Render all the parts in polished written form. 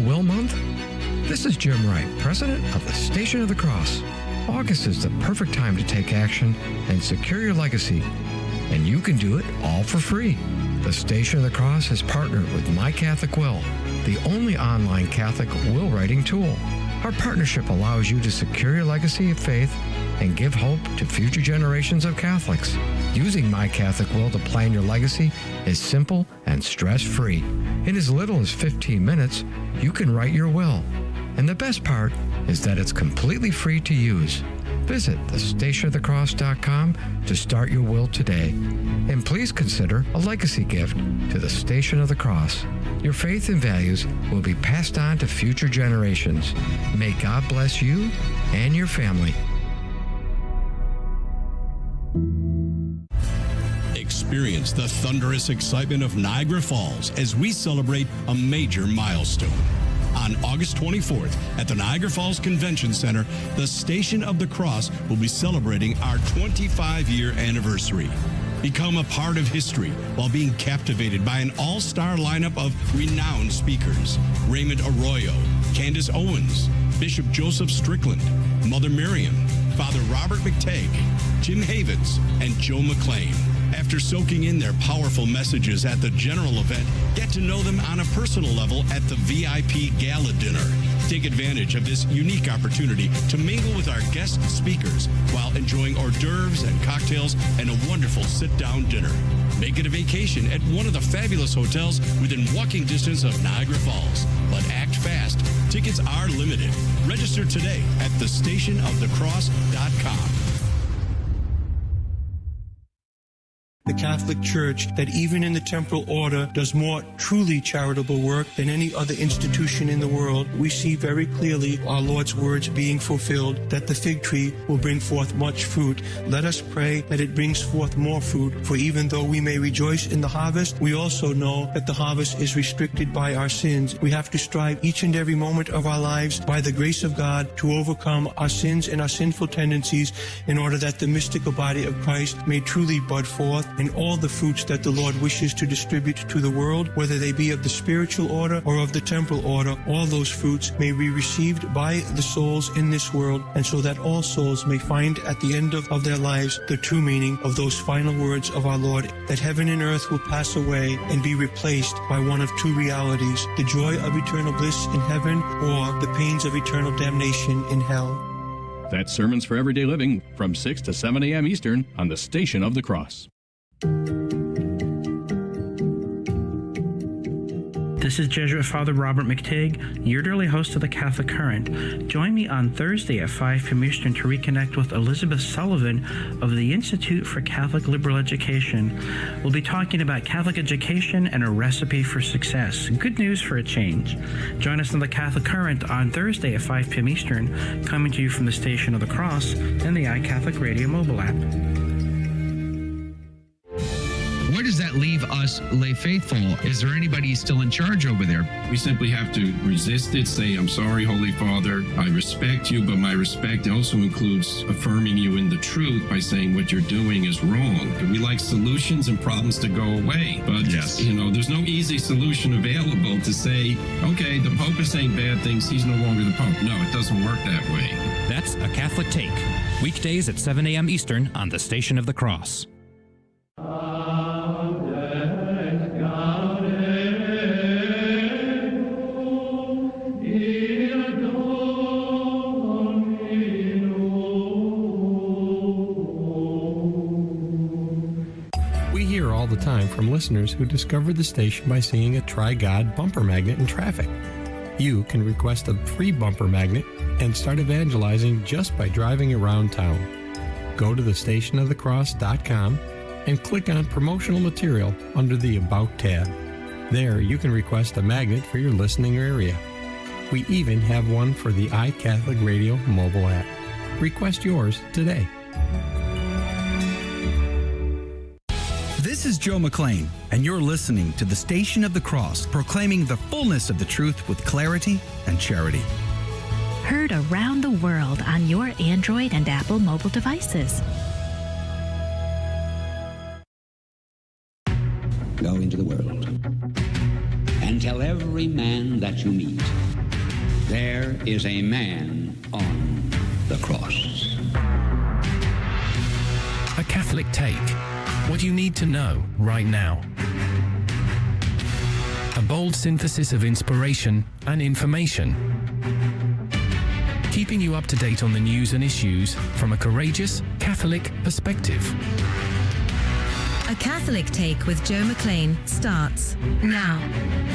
Will Month? This is Jim Wright, president of the Station of the Cross. August is the perfect time to take action and secure your legacy, and you can do it all for free. The Station of the Cross has partnered with My Catholic Will, the only online Catholic will writing tool. Our partnership allows you to secure your legacy of faith and give hope to future generations of Catholics. Using My Catholic Will to plan your legacy is simple and stress-free. In as little as 15 minutes, you can write your will. And the best part is that it's completely free to use. Visit thestationofthecross.com to start your will today. And please consider a legacy gift to the Station of the Cross. Your faith and values will be passed on to future generations. May God bless you and your family. Experience the thunderous excitement of Niagara Falls as we celebrate a major milestone. On August 24th at the Niagara Falls Convention Center, the Station of the Cross will be celebrating our 25-year anniversary. Become a part of history while being captivated by an all-star lineup of renowned speakers: Raymond Arroyo, Candace Owens, Bishop Joseph Strickland, Mother Miriam, Father Robert McTagg, Jim Havens, and Joe McLean. After soaking in their powerful messages at the general event, get to know them on a personal level at the VIP Gala Dinner. Take advantage of this unique opportunity to mingle with our guest speakers while enjoying hors d'oeuvres and cocktails and a wonderful sit-down dinner. Make it a vacation at one of the fabulous hotels within walking distance of Niagara Falls. But act fast. Tickets are limited. Register today at thestationofthecross.com. The Catholic Church, that even in the temporal order does more truly charitable work than any other institution in the world, we see very clearly our Lord's words being fulfilled, that the fig tree will bring forth much fruit. Let us pray that it brings forth more fruit, for even though we may rejoice in the harvest, we also know that the harvest is restricted by our sins. We have to strive each and every moment of our lives by the grace of God to overcome our sins and our sinful tendencies in order that the mystical body of Christ may truly bud forth, and all the fruits that the Lord wishes to distribute to the world, whether they be of the spiritual order or of the temporal order, all those fruits may be received by the souls in this world, and so that all souls may find at the end of their lives the true meaning of those final words of our Lord, that heaven and earth will pass away and be replaced by one of two realities: the joy of eternal bliss in heaven or the pains of eternal damnation in hell. That's Sermons for Everyday Living from 6 to 7 a.m. Eastern on the Station of the Cross. This is Jesuit Father Robert McTagg, your daily host of the Catholic Current. Join me on Thursday at 5 p.m. Eastern to reconnect with Elizabeth Sullivan of the Institute for Catholic Liberal Education. We'll be talking about Catholic education and a recipe for success. Good news for a change. Join us on the Catholic Current on Thursday at 5 p.m. Eastern, coming to you from the Station of the Cross and the iCatholic Radio mobile app. Where does that leave us lay faithful? Is there anybody still in charge over there? We simply have to resist it, say, I'm sorry, Holy Father, I respect you, but my respect also includes affirming you in the truth by saying what you're doing is wrong. We like solutions and problems to go away, but there's no easy solution available to say, okay, the Pope is saying bad things, he's no longer the Pope. No, it doesn't work that way. That's A Catholic Take, weekdays at 7 a.m. Eastern on the Station of the Cross. All the time from listeners who discovered the station by seeing a Try God bumper magnet in traffic. You can request a free bumper magnet and start evangelizing just by driving around town. Go to thestationofthecross.com and click on promotional material under the About tab. There you can request a magnet for your listening area. We even have one for the iCatholic Radio mobile app. Request yours today. This is Joe McLean, and you're listening to the Station of the Cross, proclaiming the fullness of the truth with clarity and charity. Heard around the world on your Android and Apple mobile devices. Go into the world and tell every man that you meet There is a man on the cross. A Catholic Take. What you need to know right now. A bold synthesis of inspiration and information. Keeping you up to date on the news and issues from a courageous Catholic perspective. A Catholic Take with Joe McLean starts now.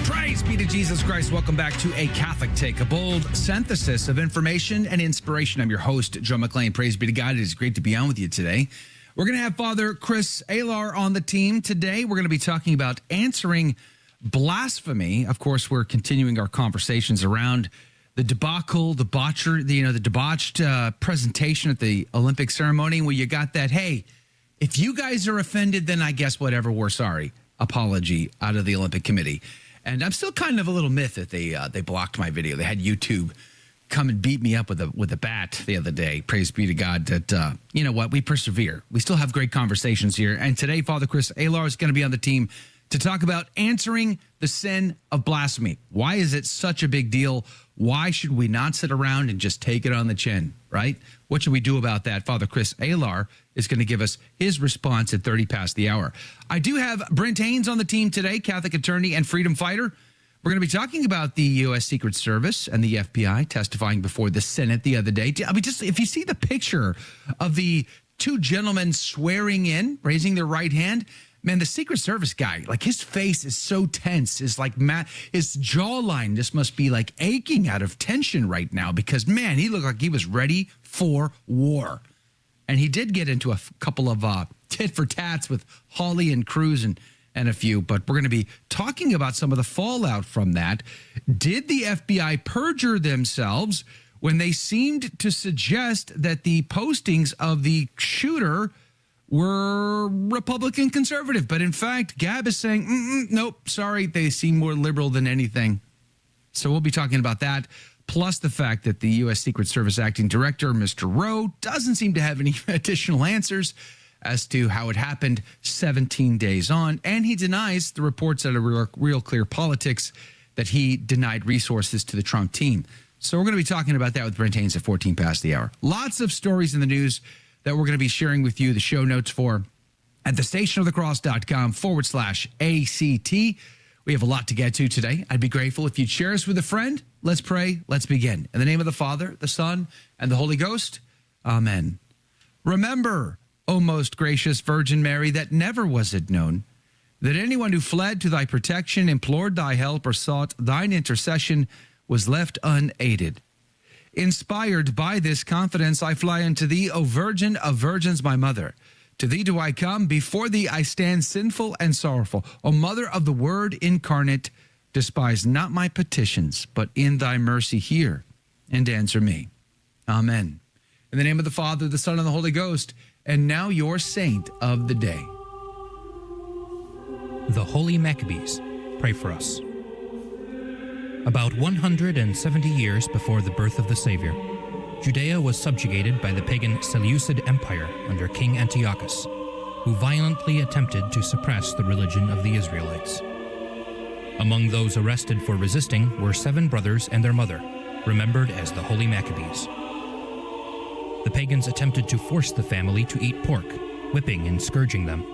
Praise be to Jesus Christ. Welcome back to A Catholic Take, a bold synthesis of information and inspiration. I'm your host, Joe McLean. Praise be to God. It is great to be on with you today. We're going to have Father Chris Alar on the team today. We're going to be talking about answering blasphemy. Of course, we're continuing our conversations around the debacle, the debauched presentation at the Olympic ceremony where you got that, hey, if you guys are offended, then I guess whatever, we're sorry, apology out of the Olympic Committee. And I'm still kind of a little miffed that they blocked my video. They had YouTube come and beat me up with a bat the other day. Praise be to God that, you know what, we persevere. We still have great conversations here. And today, Father Chris Alar is going to be on the team to talk about answering the sin of blasphemy. Why is it such a big deal? Why should we not sit around and just take it on the chin, right? What should we do about that? Father Chris Alar is going to give us his response at 30 past the hour. I do have Brent Haynes on the team today, Catholic attorney and freedom fighter. We're going to be talking about the U.S. Secret Service and the FBI testifying before the Senate the other day. I mean, just if you see the picture of the two gentlemen swearing in, raising their right hand, man, the Secret Service guy, like his face is so tense. His jawline just must be like aching out of tension right now because, man, he looked like he was ready for war. And he did get into a couple of tit for tats with Hawley and Cruz and a few, but we're going to be talking about some of the fallout from that. Did the FBI perjure themselves when they seemed to suggest that the postings of the shooter were Republican conservative? But in fact, Gab is saying, nope, sorry, they seem more liberal than anything. So we'll be talking about that, plus the fact that the U.S. Secret Service acting director, Mr. Rowe, doesn't seem to have any additional answers as to how it happened 17 days on. And he denies the reports out of Real Clear Politics that he denied resources to the Trump team. So we're going to be talking about that with Brent Haynes at 14 past the hour. Lots of stories in the news that we're going to be sharing with you the show notes for at thestationofthecross.com/ACT. We have a lot to get to today. I'd be grateful if you'd share us with a friend. Let's pray. Let's begin. In the name of the Father, the Son, and the Holy Ghost. Amen. Remember, O most gracious Virgin Mary, that never was it known that anyone who fled to thy protection, implored thy help, or sought thine intercession was left unaided. Inspired by this confidence, I fly unto thee, O Virgin of Virgins, my mother. To thee do I come, before thee I stand sinful and sorrowful. O Mother of the Word incarnate, despise not my petitions, but in thy mercy hear and answer me. Amen. In the name of the Father, the Son, and the Holy Ghost, and now your saint of the day. The Holy Maccabees, pray for us. About 170 years before the birth of the Savior, Judea was subjugated by the pagan Seleucid Empire under King Antiochus, who violently attempted to suppress the religion of the Israelites. Among those arrested for resisting were 7 brothers and their mother, remembered as the Holy Maccabees. The pagans attempted to force the family to eat pork, whipping and scourging them,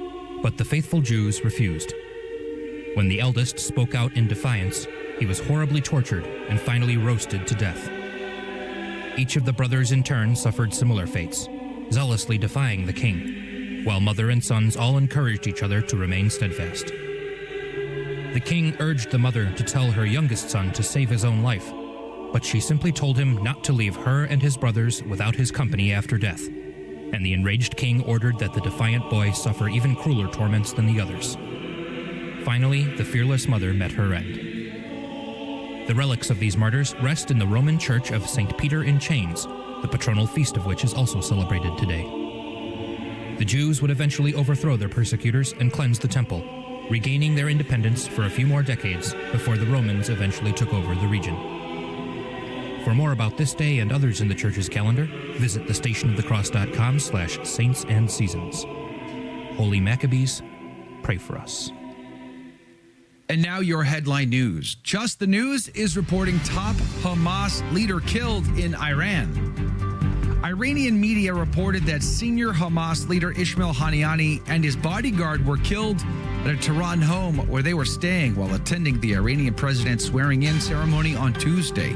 but the faithful Jews refused. When the eldest spoke out in defiance, he was horribly tortured and finally roasted to death. Each of the brothers in turn suffered similar fates, zealously defying the king, while mother and sons all encouraged each other to remain steadfast. The king urged the mother to tell her youngest son to save his own life, but she simply told him not to leave her and his brothers without his company after death, and the enraged king ordered that the defiant boy suffer even crueler torments than the others. Finally, the fearless mother met her end. The relics of these martyrs rest in the Roman Church of St. Peter in Chains, the patronal feast of which is also celebrated today. The Jews would eventually overthrow their persecutors and cleanse the temple, regaining their independence for a few more decades before the Romans eventually took over the region. For more about this day and others in the Church's calendar, visit thestationofthecross.com/saints and seasons. Holy Maccabees, pray for us. And now your headline news. Just the News is reporting top Hamas leader killed in Iran. Iranian media reported that senior Hamas leader Ismail Haniyeh and his bodyguard were killed at a Tehran home where they were staying while attending the Iranian president's swearing-in ceremony on Tuesday.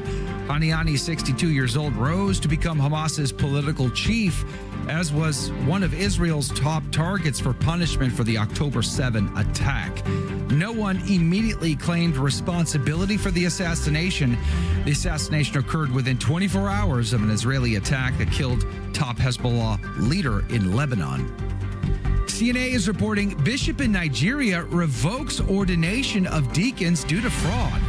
Haniyeh, 62 years old, rose to become Hamas's political chief, as was one of Israel's top targets for punishment for the October 7 attack. No one immediately claimed responsibility for the assassination. The assassination occurred within 24 hours of an Israeli attack that killed top Hezbollah leader in Lebanon. CNA is reporting bishop in Nigeria revokes ordination of deacons due to fraud.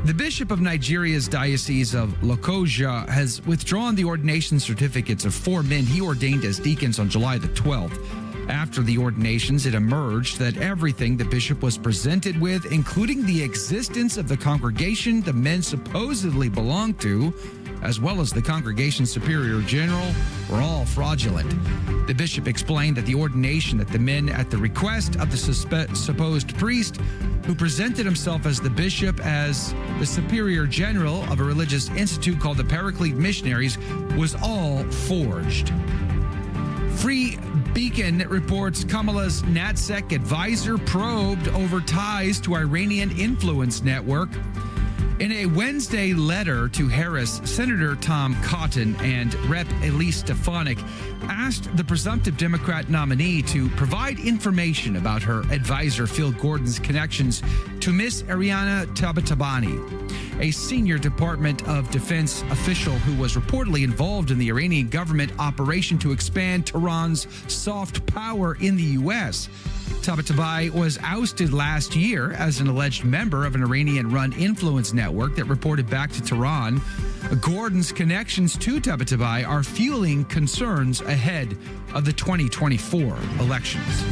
The bishop of Nigeria's Diocese of Lokoja has withdrawn the ordination certificates of 4 men he ordained as deacons on July the 12th. After the ordinations, it emerged that everything the bishop was presented with, including the existence of the congregation the men supposedly belonged to, as well as the congregation's superior general, were all fraudulent. The bishop explained that the ordination that the men, at the request of the supposed priest, who presented himself as the bishop as the superior general of a religious institute called the Paraclete Missionaries, was all forged. Free Beacon reports Kamala's NatSec advisor probed over ties to Iranian influence network. In a Wednesday letter to Harris, Senator Tom Cotton and Rep. Elise Stefanik asked the presumptive Democrat nominee to provide information about her advisor Phil Gordon's connections to Miss Ariana Tabatabai, a senior Department of Defense official who was reportedly involved in the Iranian government operation to expand Tehran's soft power in the U.S. Tabatabai was ousted last year as an alleged member of an Iranian-run influence network that reported back to Tehran. Gordon's connections to Tabatabai are fueling concerns ahead of the 2024 elections.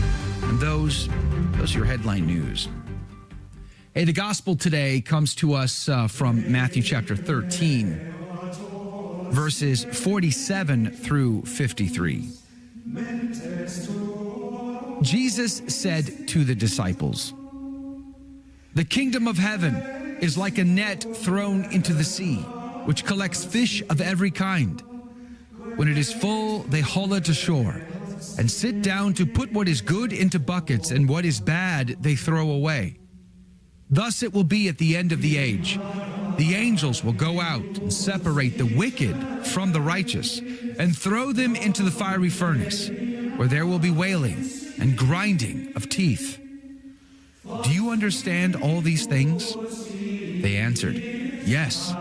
And those are your headline news. Hey, the gospel today comes to us from Matthew chapter 13, verses 47 through 53. Jesus said to the disciples, "The kingdom of heaven is like a net thrown into the sea, which collects fish of every kind. When it is full, they haul it ashore and sit down to put what is good into buckets, and what is bad they throw away. Thus it will be at the end of the age. The angels will go out and separate the wicked from the righteous and throw them into the fiery furnace, where there will be wailing and grinding of teeth. Do you understand all these things?" They answered, "Yes."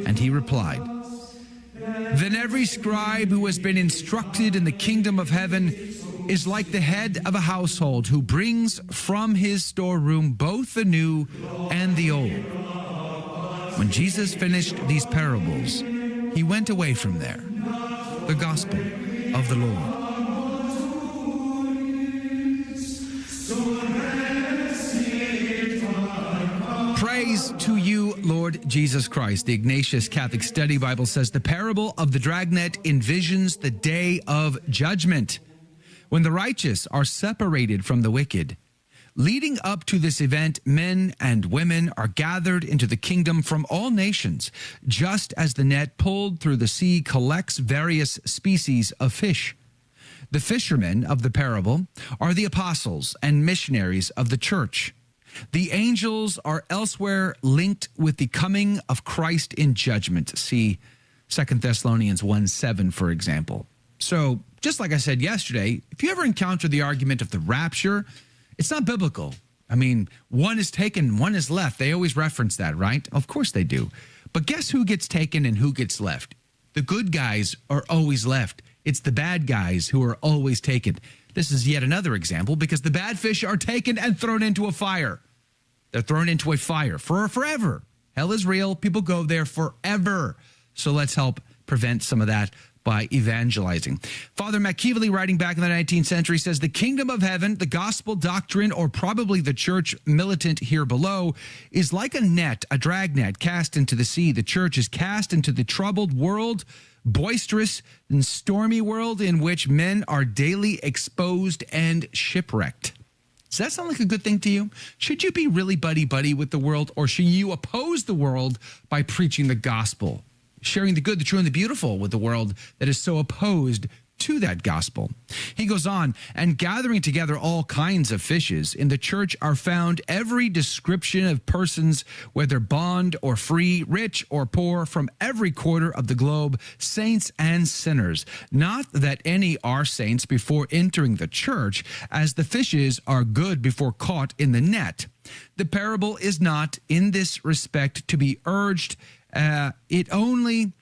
And he replied, "Then every scribe who has been instructed in the kingdom of heaven is like the head of a household who brings from his storeroom both the new and the old." When Jesus finished these parables, he went away from there. The gospel of the Lord. Praise to you, Lord Jesus Christ. The Ignatius Catholic Study Bible says the parable of the dragnet envisions the day of judgment, when the righteous are separated from the wicked. Leading up to this event, men and women are gathered into the kingdom from all nations, just as the net pulled through the sea collects various species of fish. The fishermen of the parable are the apostles and missionaries of the church. The angels are elsewhere linked with the coming of Christ in judgment. See 2 Thessalonians 1:7, for example. So, just like I said yesterday, if you ever encounter the argument of the rapture, it's not biblical. I mean, one is taken, one is left. They always reference that, right? Of course they do. But guess who gets taken and who gets left? The good guys are always left. It's the bad guys who are always taken. This is yet another example, because the bad fish are taken and thrown into a fire. They're thrown into a fire for forever. Hell is real. People go there forever. So let's help prevent some of that by evangelizing. Father McKeevely, writing back in the 19th century, says the kingdom of heaven, the gospel doctrine, or probably the church militant here below, is like a net, a dragnet cast into the sea. The church is cast into the troubled world, boisterous and stormy world in which men are daily exposed and shipwrecked. Does that sound like a good thing to you? Should you be really buddy-buddy with the world, or should you oppose the world by preaching the gospel, sharing the good, the true, and the beautiful with the world that is so opposed to that gospel? He goes on, and gathering together all kinds of fishes, in the church are found every description of persons, whether bond or free, rich or poor, from every quarter of the globe, saints and sinners. Not that any are saints before entering the church, as the fishes are good before caught in the net. The parable is not in this respect to be urged. It only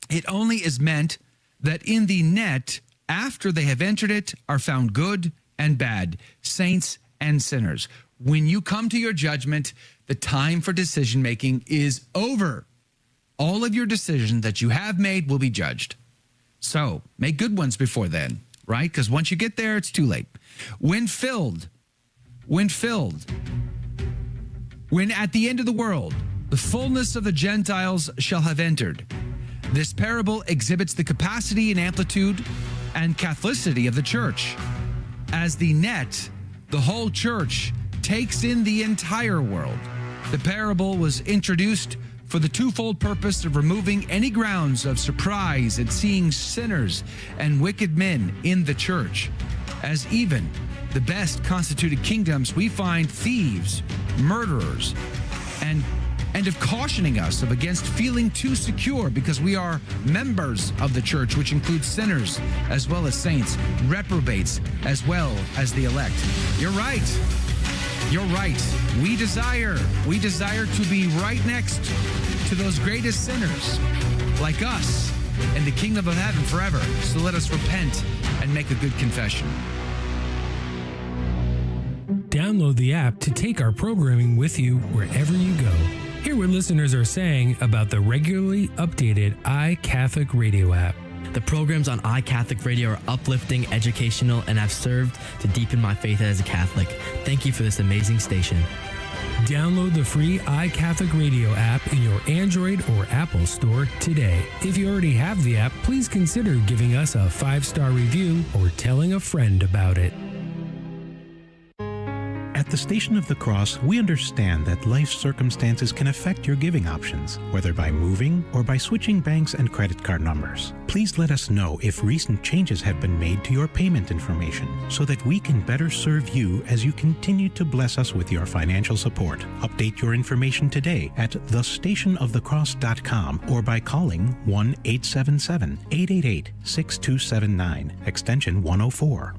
is meant that in the net, after they have entered it, are found good and bad, saints and sinners. When you come to your judgment, the time for decision-making is over. All of your decisions that you have made will be judged. So make good ones before then, right? Because once you get there, it's too late. When at the end of the world, the fullness of the Gentiles shall have entered. This parable exhibits the capacity and amplitude and Catholicity of the church. As the net, the whole church takes in the entire world. The parable was introduced for the twofold purpose of removing any grounds of surprise at seeing sinners and wicked men in the church. As even the best constituted kingdoms, we find thieves, murderers, and of cautioning us against feeling too secure, because we are members of the church, which includes sinners as well as saints, reprobates as well as the elect. You're right. You're right. We desire to be right next to those greatest sinners like us in the kingdom of heaven forever. So let us repent and make a good confession. Download the app to take our programming with you wherever you go. Hear what listeners are saying about the regularly updated iCatholic Radio app. The programs on iCatholic Radio are uplifting, educational, and have served to deepen my faith as a Catholic. Thank you for this amazing station. Download the free iCatholic Radio app in your Android or Apple store today. If you already have the app, please consider giving us a 5-star review or telling a friend about it. At the Station of the Cross, we understand that life circumstances can affect your giving options, whether by moving or by switching banks and credit card numbers. Please let us know if recent changes have been made to your payment information so that we can better serve you as you continue to bless us with your financial support. Update your information today at thestationofthecross.com or by calling 1-877-888-6279, extension 104.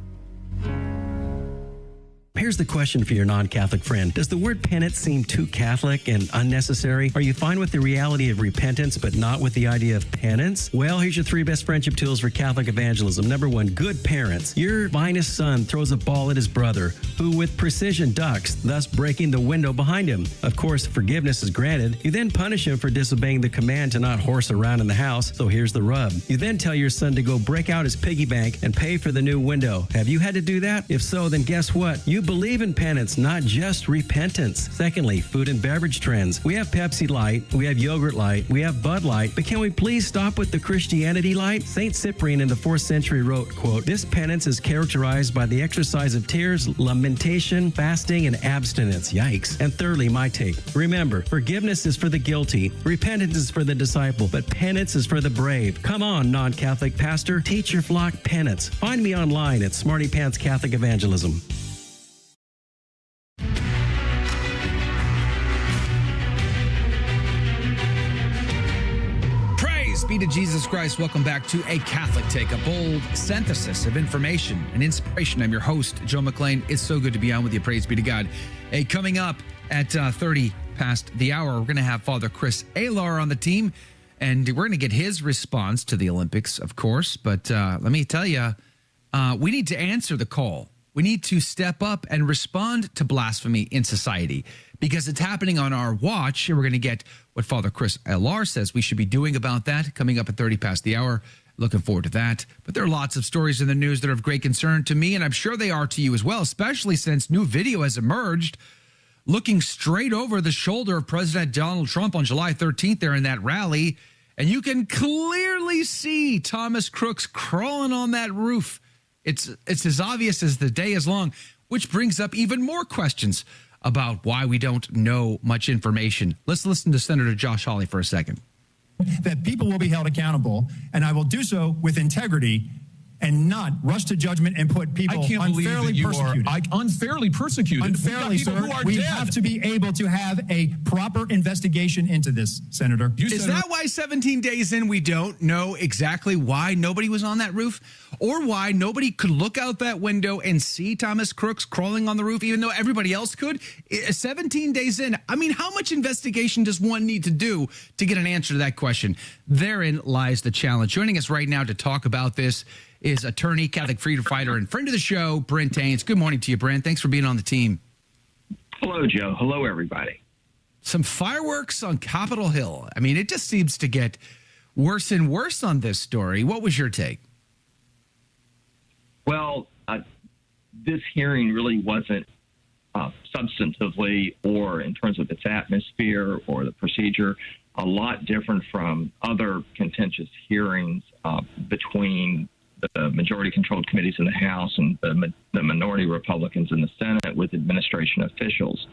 Here's the question for your non-Catholic friend. Does the word penance seem too Catholic and unnecessary? Are you fine with the reality of repentance, but not with the idea of penance? Well, here's your 3 best friendship tools for Catholic evangelism. Number 1, good parents. Your finest son throws a ball at his brother, who with precision ducks, thus breaking the window behind him. Of course, forgiveness is granted. You then punish him for disobeying the command to not horse around in the house. So here's the rub. You then tell your son to go break out his piggy bank and pay for the new window. Have you had to do that? If so, then guess what? You believe in penance, not just repentance. Secondly, food and beverage trends. We have Pepsi Light, we have Yogurt Light, we have Bud Light, but can we please stop with the Christianity Light? St. Cyprian in the 4th century wrote, quote, "This penance is characterized by the exercise of tears, lamentation, fasting, and abstinence." Yikes. And thirdly, my take. Remember, forgiveness is for the guilty, repentance is for the disciple, but penance is for the brave. Come on, non-Catholic pastor, teach your flock penance. Find me online at Smarty Pants Catholic Evangelism. Be to Jesus Christ. Welcome back to A Catholic Take, a bold synthesis of information and inspiration. I'm your host, Joe McLean. It's so good to be on with you. Praise be to God. Hey, coming up at 30 past the hour, we're going to have Father Chris Alar on the team, and we're going to get his response to the Olympics, of course. But let me tell you, we need to answer the call. We need to step up and respond to blasphemy in society, because it's happening on our watch, and we're going to get what Father Chris Alar says we should be doing about that coming up at 30 past the hour. Looking forward to that. But there are lots of stories in the news that are of great concern to me, and I'm sure they are to you as well, especially since new video has emerged looking straight over the shoulder of President Donald Trump on July 13th there in that rally, and you can clearly see Thomas Crooks crawling on that roof. It's as obvious as the day is long. which brings up even more questions about why we don't know much information. Let's listen to Senator Josh Hawley for a second. That people will be held accountable, and I will do so with integrity and not rush to judgment and put people unfairly persecuted. Unfairly persecuted? Unfairly, sir. We have to be able to have a proper investigation into this, Senator. Is that why 17 days in we don't know exactly why nobody was on that roof? Or why nobody could look out that window and see Thomas Crooks crawling on the roof, even though everybody else could? 17 days in, I mean, how much investigation does one need to do to get an answer to that question? Therein lies the challenge. Joining us right now to talk about this is attorney, Catholic freedom fighter, and friend of the show, Brent Haynes. Good morning to you, Brent. Thanks for being on the team. Hello, Joe. Hello, everybody. Some fireworks on Capitol Hill. I mean, it just seems to get worse and worse on this story. What was your take? Well, this hearing really wasn't substantively or in terms of its atmosphere or the procedure a lot different from other contentious hearings between the majority-controlled committees in the House and the minority Republicans in the Senate with administration officials.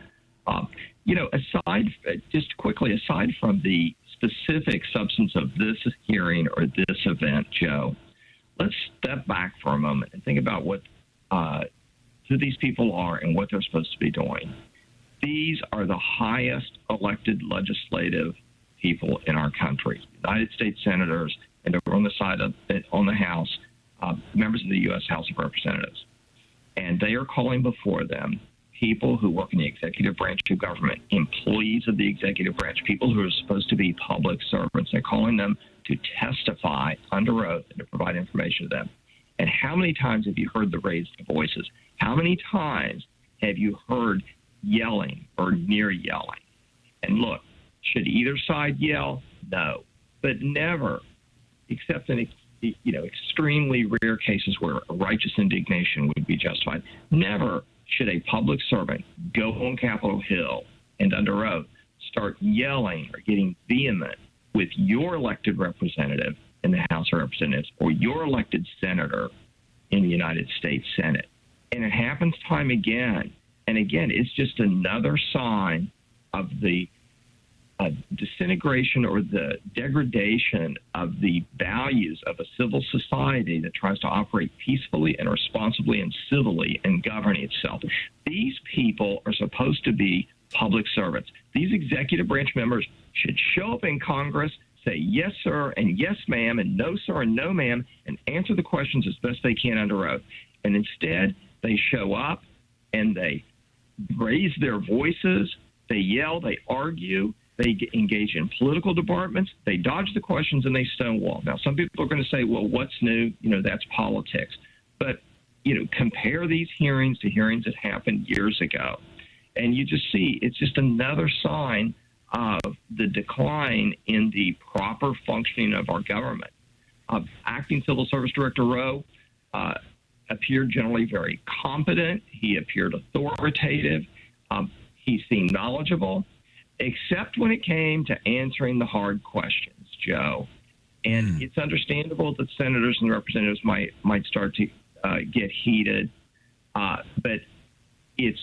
Aside from the specific substance of this hearing or this event, Joe, let's step back for a moment and think about who these people are and what they're supposed to be doing. These are the highest elected legislative people in our country, United States senators, and over on the side of on the House, members of the U.S. House of Representatives. And they are calling before them people who work in the executive branch of government, employees of the executive branch, people who are supposed to be public servants. They're calling them to testify under oath and to provide information to them. And how many times have you heard the raised voices? How many times have you heard yelling or near yelling? And look, should either side yell? No. But never, except in extremely rare cases where righteous indignation would be justified, never should a public servant go on Capitol Hill and under oath start yelling or getting vehement with your elected representative in the House of Representatives or your elected senator in the United States Senate. And it happens time again. And again, it's just another sign of the disintegration or the degradation of the values of a civil society that tries to operate peacefully and responsibly and civilly and govern itself. These people are supposed to be public servants. These executive branch members should show up in Congress, say yes, sir, and yes, ma'am, and no, sir, and no, ma'am, and answer the questions as best they can under oath. And instead, they show up and they raise their voices, they yell, they argue, they engage in political departments, they dodge the questions, and they stonewall. Now, some people are going to say, well, what's new? That's politics. But, compare these hearings to hearings that happened years ago. And you just see it's just another sign of the decline in the proper functioning of our government. Acting Civil Service Director Rowe appeared generally very competent. He appeared authoritative. He seemed knowledgeable, except when it came to answering the hard questions, Joe. And it's understandable that senators and representatives might start to get heated, but it's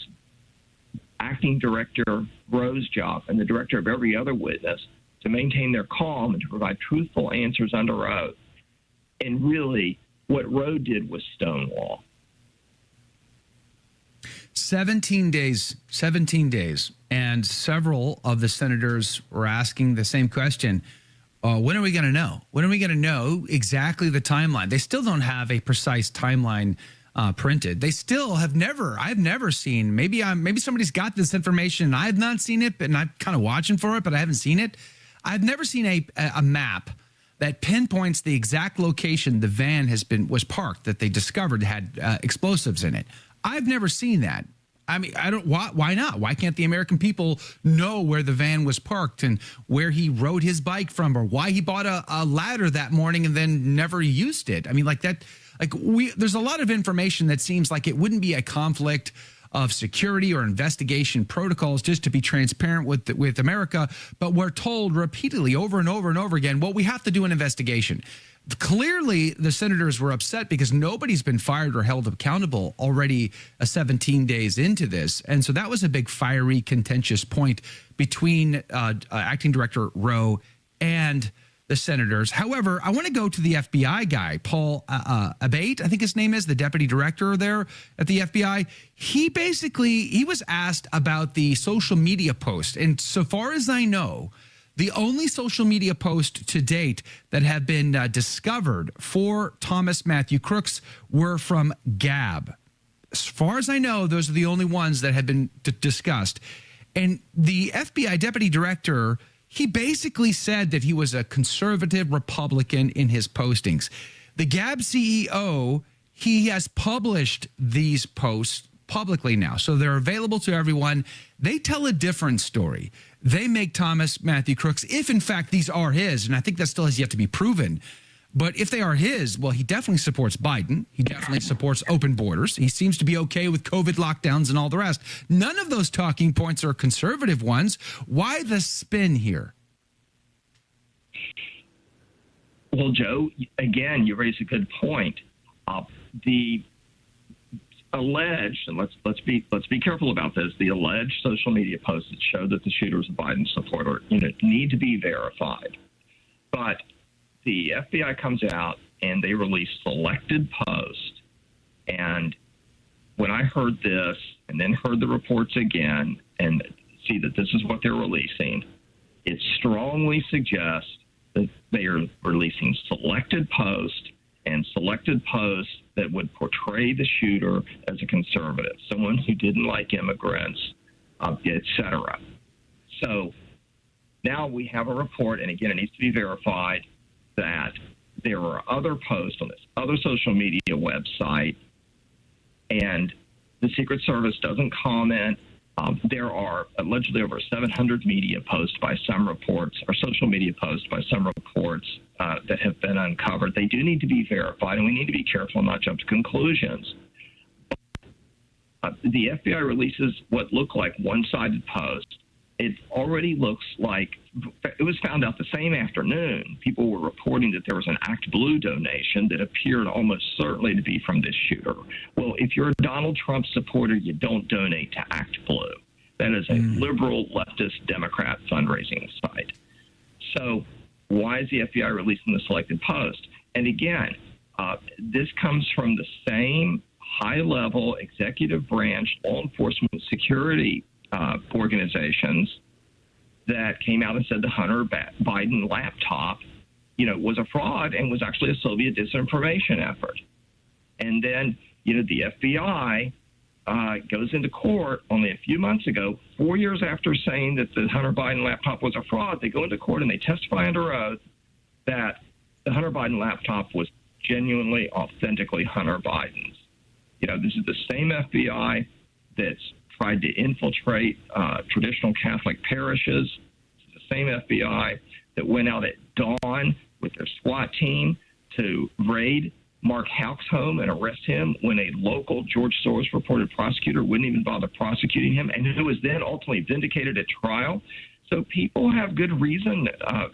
Acting Director Rowe's job and the director of every other witness to maintain their calm and to provide truthful answers under oath. And really, what Rowe did was stonewall. 17 days, and several of the senators were asking the same question. When are we going to know? When are we going to know exactly the timeline? They still don't have a precise timeline printed. They still have never, I've never seen, maybe somebody's got this information and I've not seen it, and I'm kind of watching for it, but I haven't seen it. I've never seen a map that pinpoints the exact location the van was parked that they discovered had explosives in it. I've never seen that. I mean, why not? Why can't the American people know where the van was parked and where he rode his bike from, or why he bought a ladder that morning and then never used it? I mean, there's a lot of information that seems like it wouldn't be a conflict of security or investigation protocols just to be transparent with America. But we're told repeatedly over and over and over again, well, we have to do an investigation. Clearly, the senators were upset because nobody's been fired or held accountable already 17 days into this. And so that was a big, fiery, contentious point between Acting Director Rowe and the senators. However, I want to go to the FBI guy, Paul Abate, I think his name is, the deputy director there at the FBI. He was asked about the social media post. And so far as I know, the only social media post to date that have been discovered for Thomas Matthew Crooks were from Gab. As far as I know, those are the only ones that have been discussed. And the FBI deputy director, he basically said that he was a conservative Republican in his postings. The Gab CEO, he has published these posts publicly now, so they're available to everyone. They tell a different story. They make Thomas Matthew Crooks, if in fact these are his, and I think that still has yet to be proven, but if they are his, well, he definitely supports Biden. He definitely supports open borders. He seems to be okay with COVID lockdowns and all the rest. None of those talking points are conservative ones. Why the spin here? Well, Joe, again, you raise a good point. The alleged, and let's be careful about this, the alleged social media posts that show that the shooter was a Biden supporter, need to be verified. But the FBI comes out and they release selected posts. And when I heard this and then heard the reports again and see that this is what they're releasing, it strongly suggests that they are releasing selected posts and selected posts that would portray the shooter as a conservative, someone who didn't like immigrants, etc. So now we have a report, and again, it needs to be verified, that there are other posts on this other social media website, and the Secret Service doesn't comment. There are allegedly over 700 media posts by some reports, or social media posts by some reports that have been uncovered. They do need to be verified, and we need to be careful and not jump to conclusions. The FBI releases what look like one-sided posts. It already looks like it was found out the same afternoon. People were reporting that there was an Act Blue donation that appeared almost certainly to be from this shooter. Well, if you're a Donald Trump supporter, you don't donate to Act Blue. That is a liberal, leftist, Democrat fundraising site. So why is the FBI releasing the selected post? And again, this comes from the same high-level executive branch law enforcement security organizations that came out and said the Hunter Biden laptop, was a fraud and was actually a Soviet disinformation effort. And then, the FBI goes into court only a few months ago, 4 years after saying that the Hunter Biden laptop was a fraud. They go into court and they testify under oath that the Hunter Biden laptop was genuinely, authentically Hunter Biden's. This is the same FBI that's tried to infiltrate traditional Catholic parishes. It's the same FBI that went out at dawn with their SWAT team to raid Mark Houck's home and arrest him when a local George Soros reported prosecutor wouldn't even bother prosecuting him, and who was then ultimately vindicated at trial. So people have good reason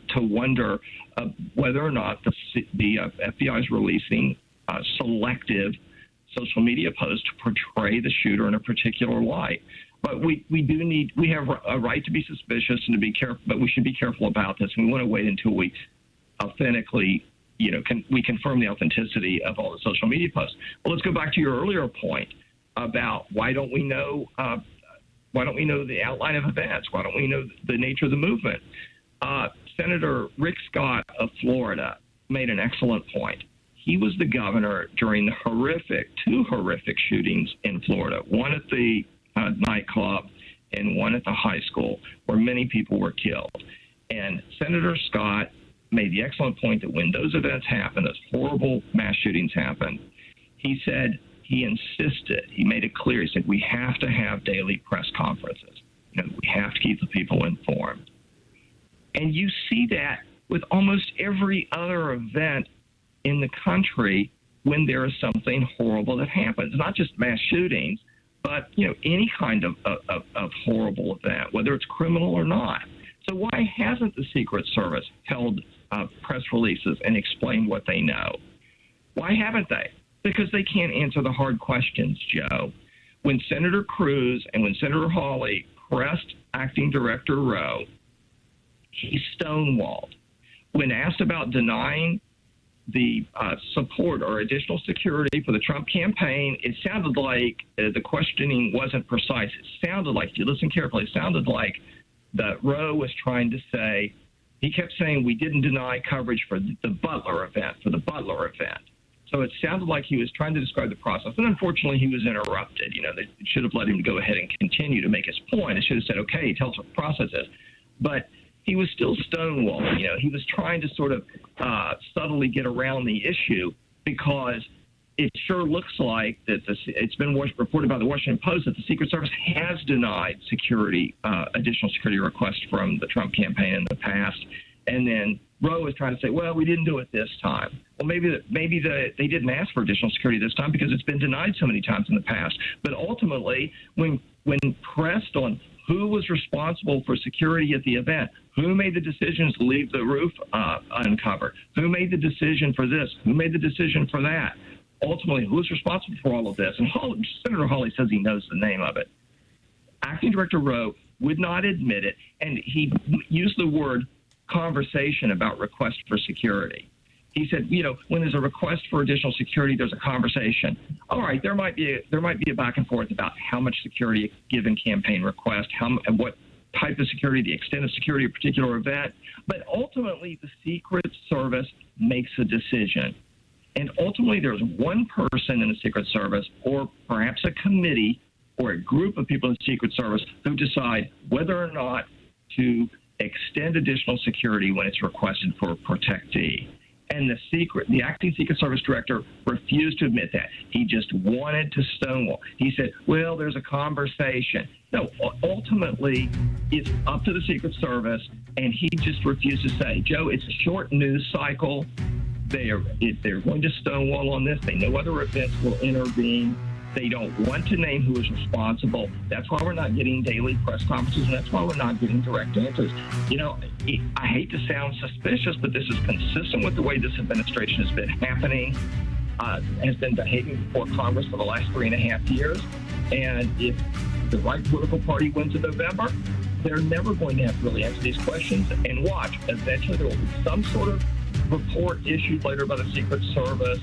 to wonder whether or not the FBI is releasing selective social media posts to portray the shooter in a particular light. But we have a right to be suspicious and to be careful, but we should be careful about this. We want to wait until we authentically, we confirm the authenticity of all the social media posts. Well, let's go back to your earlier point about why don't we know the outline of events? Why don't we know the nature of the movement? Senator Rick Scott of Florida made an excellent point. He was the governor during the two horrific shootings in Florida, one at the nightclub and one at the high school, where many people were killed. And Senator Scott made the excellent point that when those events happened, those horrible mass shootings happened, he said, he insisted, he made it clear, he said, we have to have daily press conferences. We have to keep the people informed. And you see that with almost every other event in the country when there is something horrible that happens, not just mass shootings, but any kind of horrible event, whether it's criminal or not. So why hasn't the Secret Service held press releases and explained what they know? Why haven't they? Because they can't answer the hard questions, Joe. When Senator Cruz and when Senator Hawley pressed Acting Director Rowe, he stonewalled. When asked about denying the support or additional security for the Trump campaign, it sounded like the questioning wasn't precise. It sounded like, if you listen carefully, it sounded like that Rowe was trying to say, he kept saying we didn't deny coverage for the Butler event, So it sounded like he was trying to describe the process. And unfortunately, he was interrupted. They should have let him go ahead and continue to make his point. It should have said, okay, tell us what the process is. But he was still stonewalling. He was trying to sort of subtly get around the issue because it sure looks like that it's been reported by the Washington Post that the Secret Service has denied additional security requests from the Trump campaign in the past. And then Rowe is trying to say, well, we didn't do it this time. Well, maybe they didn't ask for additional security this time because it's been denied so many times in the past. But ultimately, when pressed on who was responsible for security at the event, who made the decisions to leave the roof uncovered, who made the decision for this, who made the decision for that, ultimately, who was responsible for all of this? And Senator Hawley says he knows the name of it. Acting Director Rowe would not admit it, and he used the word conversation about request for security. He said, when there's a request for additional security, there's a conversation. All right, there might be a back and forth about how much security a given campaign request, and what type of security, the extent of security of a particular event. But ultimately, the Secret Service makes a decision. And ultimately, there's one person in the Secret Service, or perhaps a committee, or a group of people in the Secret Service who decide whether or not to extend additional security when it's requested for a protectee. And the acting Secret Service director refused to admit that. He just wanted to stonewall. He said, well, there's a conversation. No, ultimately, it's up to the Secret Service, and he just refused to say, Joe, it's a short news cycle. They're going to stonewall on this. They know other events will intervene. They don't want to name who is responsible. That's why we're not getting daily press conferences, and that's why we're not getting direct answers. I hate to sound suspicious, but this is consistent with the way this administration has been happening, has been behaving before Congress for the last 3.5 years. And if the right political party wins in November, they're never going to have to really answer these questions. And watch, eventually there will be some sort of report issued later by the Secret Service,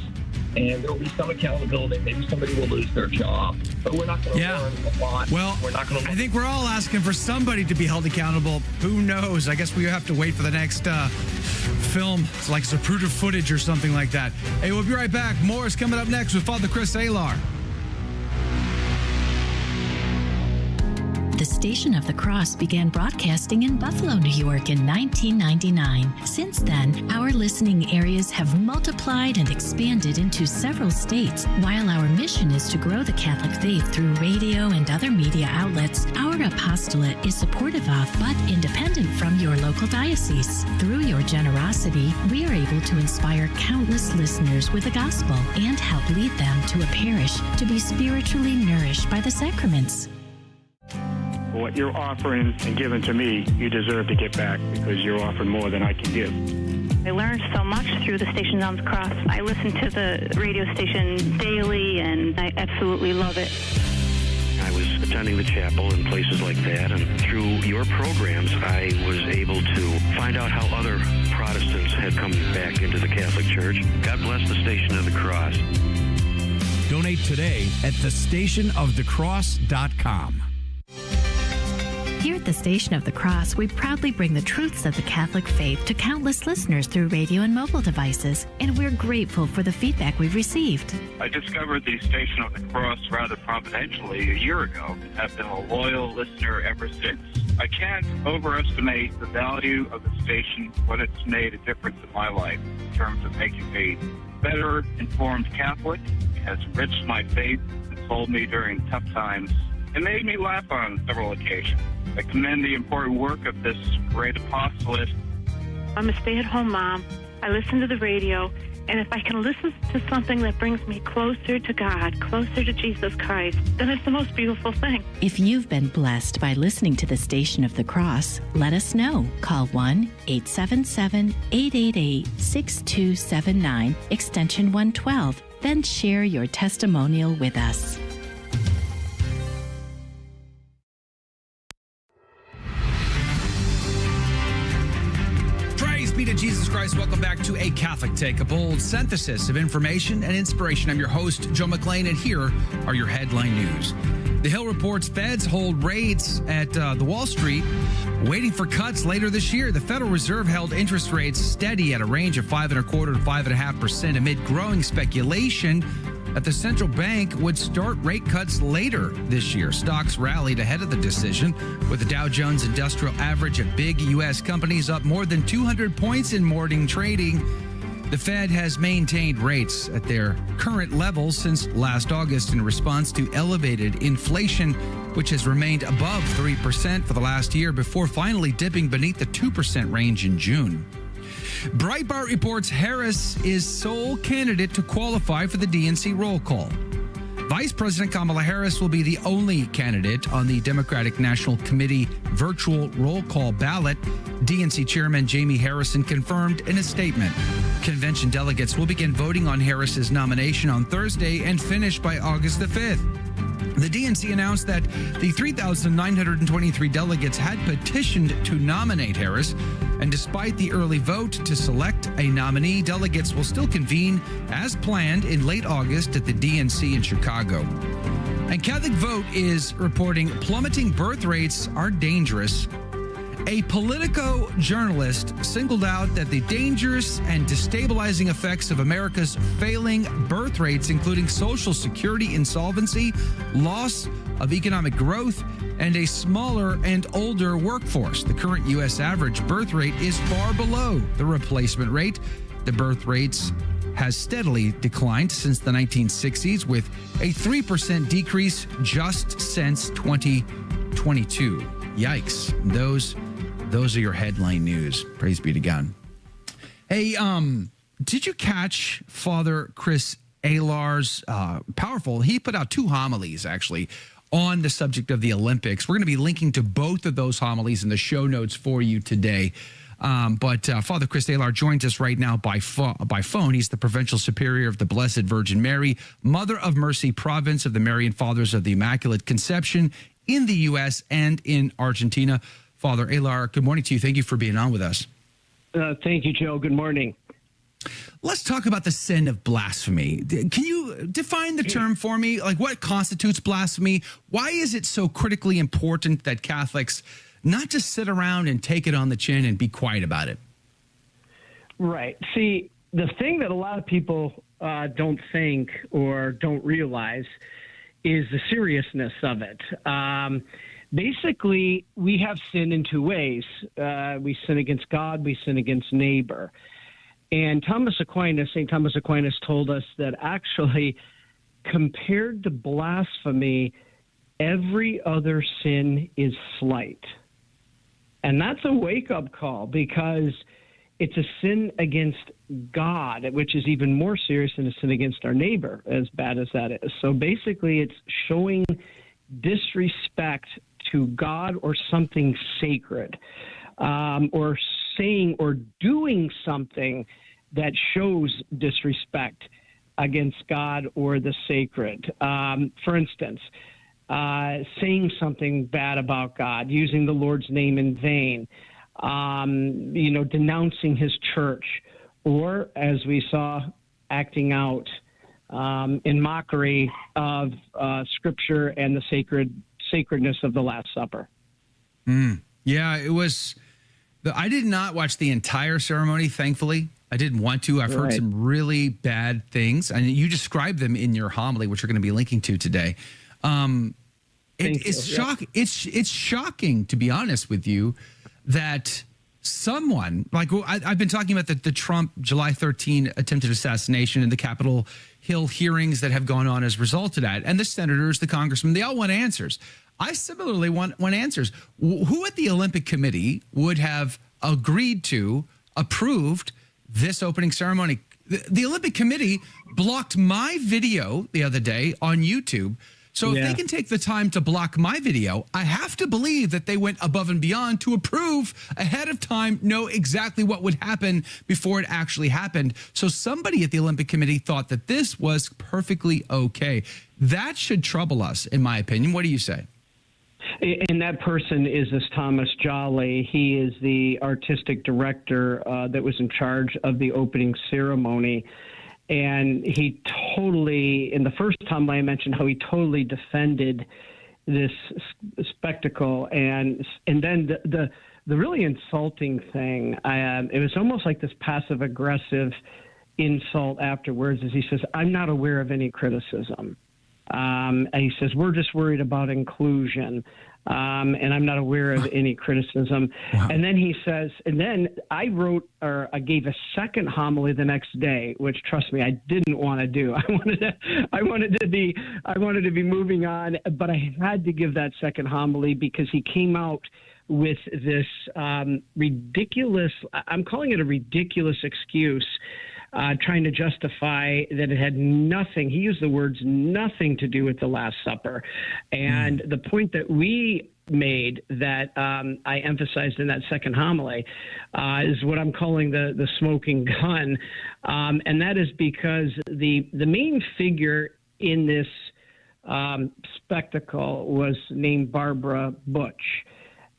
and there will be some accountability. Maybe somebody will lose their job, but we're not going to learn a lot. Well, we're not going to. I think we're all asking for somebody to be held accountable. Who knows? I guess we have to wait for the next film, it's like Zapruder footage or something like that. Hey, we'll be right back. More is coming up next with Father Chris Alar. The Station of the Cross began broadcasting in Buffalo, New York in 1999. Since then, our listening areas have multiplied and expanded into several states. While our mission is to grow the Catholic faith through radio and other media outlets, our apostolate is supportive of but independent from your local diocese. Through your generosity, we are able to inspire countless listeners with the gospel and help lead them to a parish to be spiritually nourished by the sacraments. What you're offering and giving to me, you deserve to get back because you're offering more than I can give. I learned so much through the Station on the Cross. I listen to the radio station daily, and I absolutely love it. I was attending the chapel and places like that, and through your programs, I was able to find out how other Protestants had come back into the Catholic Church. God bless the Station of the Cross. Donate today at thestationofthecross.com. Here at the Station of the Cross, we proudly bring the truths of the Catholic faith to countless listeners through radio and mobile devices, and we're grateful for the feedback we've received. I discovered the Station of the Cross rather providentially a year ago and have been a loyal listener ever since. I can't overestimate the value of the station, what it's made a difference in my life in terms of making me a better informed Catholic. It has enriched my faith and told me during tough times and made me laugh on several occasions. I commend the important work of this great apostolate. I'm a stay-at-home mom. I listen to the radio, and if I can listen to something that brings me closer to God, closer to Jesus Christ, then it's the most beautiful thing. If you've been blessed by listening to the Station of the Cross, let us know. Call 1-877-888-6279, extension 112. Then share your testimonial with us. Praise be to Jesus Christ. Welcome back to A Catholic Take, a bold synthesis of information and inspiration. I'm your host, Joe McClain, and here are your headline news. The Hill reports feds hold rates at the Wall Street, waiting for cuts later this year. The Federal Reserve held interest rates steady at a range of 5.25% to 5.5% amid growing speculation that the central bank would start rate cuts later this year. Stocks rallied ahead of the decision, with the Dow Jones Industrial Average of big U.S. companies up more than 200 points in morning trading. The Fed has maintained rates at their current levels since last August in response to elevated inflation, which has remained above 3% for the last year before finally dipping beneath the 2% range in June. Breitbart reports Harris is sole candidate to qualify for the DNC roll call. Vice President Kamala Harris will be the only candidate on the Democratic National Committee virtual roll call ballot, DNC Chairman Jamie Harrison confirmed in a statement. Convention delegates will begin voting on Harris's nomination on Thursday and finish by August the 5th. The DNC announced that the 3,923 delegates had petitioned to nominate Harris, and despite the early vote to select a nominee, delegates will still convene as planned in late August at the DNC in Chicago. And Catholic Vote is reporting plummeting birth rates are dangerous. A Politico journalist singled out that the dangerous and destabilizing effects of America's failing birth rates, including Social Security insolvency, loss of economic growth, and a smaller and older workforce. The current U.S. average birth rate is far below the replacement rate. The birth rates has steadily declined since the 1960s, with a 3% decrease just since 2022. Yikes. Those are your headline news. Praise be to God. Hey, did you catch Father Chris Alar's powerful? He put out 2 homilies, actually, on the subject of the Olympics. We're going to be linking to both of those homilies in the show notes for you today. But Father Chris Alar joins us right now by phone. He's the Provincial Superior of the Blessed Virgin Mary, Mother of Mercy Province of the Marian Fathers of the Immaculate Conception in the U.S. and in Argentina. Father Alar, good morning to you. Thank you for being on with us. Thank you, Joe. Good morning. Let's talk about the sin of blasphemy. Can you define the term for me? Like, what constitutes blasphemy? Why is it so critically important that Catholics not just sit around and take it on the chin and be quiet about it? Right. See, the thing that a lot of people don't think or don't realize is the seriousness of it. Basically, we have sin in 2 ways. We sin against God, we sin against neighbor. And St. Thomas Aquinas told us that actually, compared to blasphemy, every other sin is slight. And that's a wake-up call, because it's a sin against God, which is even more serious than a sin against our neighbor, as bad as that is. So basically, it's showing disrespect to God or something sacred, or saying or doing something that shows disrespect against God or the sacred. For instance, saying something bad about God, using the Lord's name in vain, denouncing his church, or, as we saw, acting out in mockery of Scripture and the sacredness of the Last Supper. Yeah, it was. I did not watch the entire ceremony, thankfully. I didn't want to. I've heard some really bad things, and you described them in your homily, which we're going to be linking to today. It's shocking. It's shocking, to be honest with you, that someone like I've been talking about the Trump July 13 attempted assassination and the Capitol Hill hearings that have gone on as a result of that, and the senators, the congressmen, they all want answers. I similarly want answers. Who at the Olympic Committee would have agreed to, approved this opening ceremony. The Olympic Committee blocked my video the other day on YouTube. So if they can take the time to block my video, I have to believe that they went above and beyond to approve ahead of time, know exactly what would happen before it actually happened. So somebody at the Olympic Committee thought that this was perfectly okay. That should trouble us, in my opinion. What do you say? And that person is this Thomas Jolly. He is the artistic director that was in charge of the opening ceremony. And he totally, in the first time I mentioned how he totally defended this spectacle. And then the really insulting thing, it was almost like this passive-aggressive insult afterwards, as he says, I'm not aware of any criticism. And he says, we're just worried about inclusion. And I'm not aware of any criticism. Wow. And then he says, and then I gave a second homily the next day, which, trust me, I didn't want to do. I wanted to be moving on, but I had to give that second homily because he came out with this ridiculous, I'm calling it a ridiculous excuse, trying to justify that it had nothing, he used the words nothing to do with the Last Supper. And the point that we made that I emphasized in that second homily is what I'm calling the smoking gun. And that is because the main figure in this spectacle was named Barbara Butch.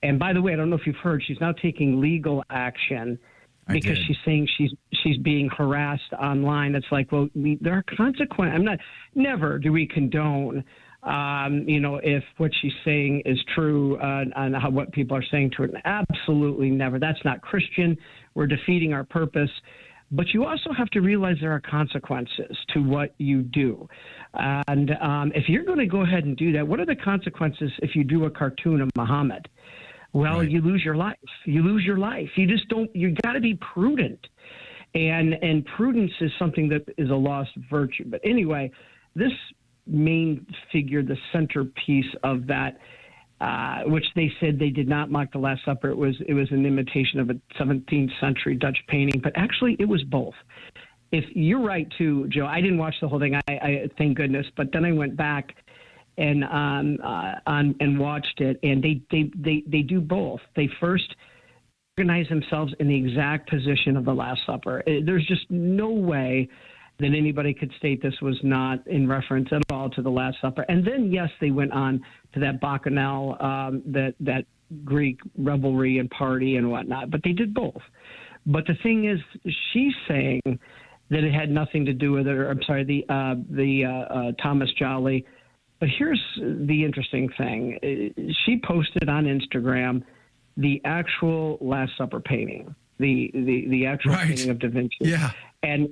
And by the way, I don't know if you've heard, she's now taking legal action because she's saying she's being harassed online. It's like, well, there are consequences. Never do we condone, if what she's saying is true on what people are saying to her. Absolutely never. That's not Christian. We're defeating our purpose. But you also have to realize there are consequences to what you do. And if you're going to go ahead and do that, what are the consequences if you do a cartoon of Muhammad? Well, you lose your life. You lose your life. You just don't, you got to be prudent. And prudence is something that is a lost virtue. But anyway, this main figure, the centerpiece of that, which they said they did not mock the Last Supper. It was an imitation of a 17th century Dutch painting, but actually it was both. If you're right too, Joe, I didn't watch the whole thing. I thank goodness, but then I went back and watched it, and they do both. They first organize themselves in the exact position of the Last Supper. There's just no way that anybody could state this was not in reference at all to the Last Supper. And then, yes, they went on to that Bacchanal, that Greek revelry and party and whatnot, but they did both. But the thing is, she's saying that it had nothing to do with it. I'm sorry, the Thomas Jolly. But here's the interesting thing. She posted on Instagram the actual Last Supper painting, the actual painting of Da Vinci. Yeah. And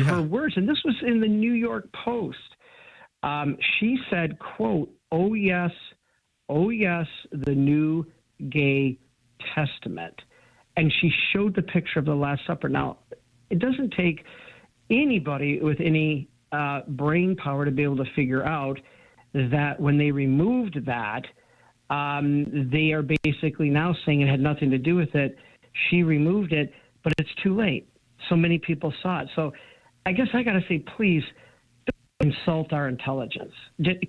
her words, and this was in the New York Post. She said, quote, oh yes, the new gay testament. And she showed the picture of the Last Supper. Now, it doesn't take anybody with any brain power to be able to figure out that when they removed that, they are basically now saying it had nothing to do with it. She removed it, but it's too late. So many people saw it. So I guess I got to say, please don't insult our intelligence.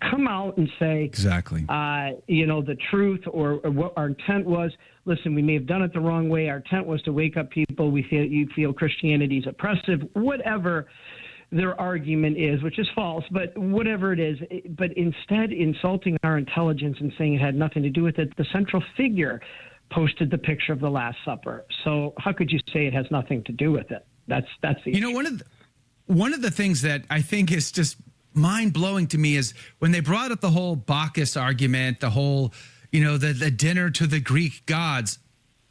Come out and say exactly, the truth or what our intent was. Listen, we may have done it the wrong way. Our intent was to wake up people. You feel Christianity is oppressive, whatever their argument is, which is false, but whatever it is. But instead, insulting our intelligence and saying it had nothing to do with it, the central figure posted the picture of the Last Supper. So how could you say it has nothing to do with it? That's the issue. One of the things that I think is just mind-blowing to me is when they brought up the whole Bacchus argument, the whole, the dinner to the Greek gods.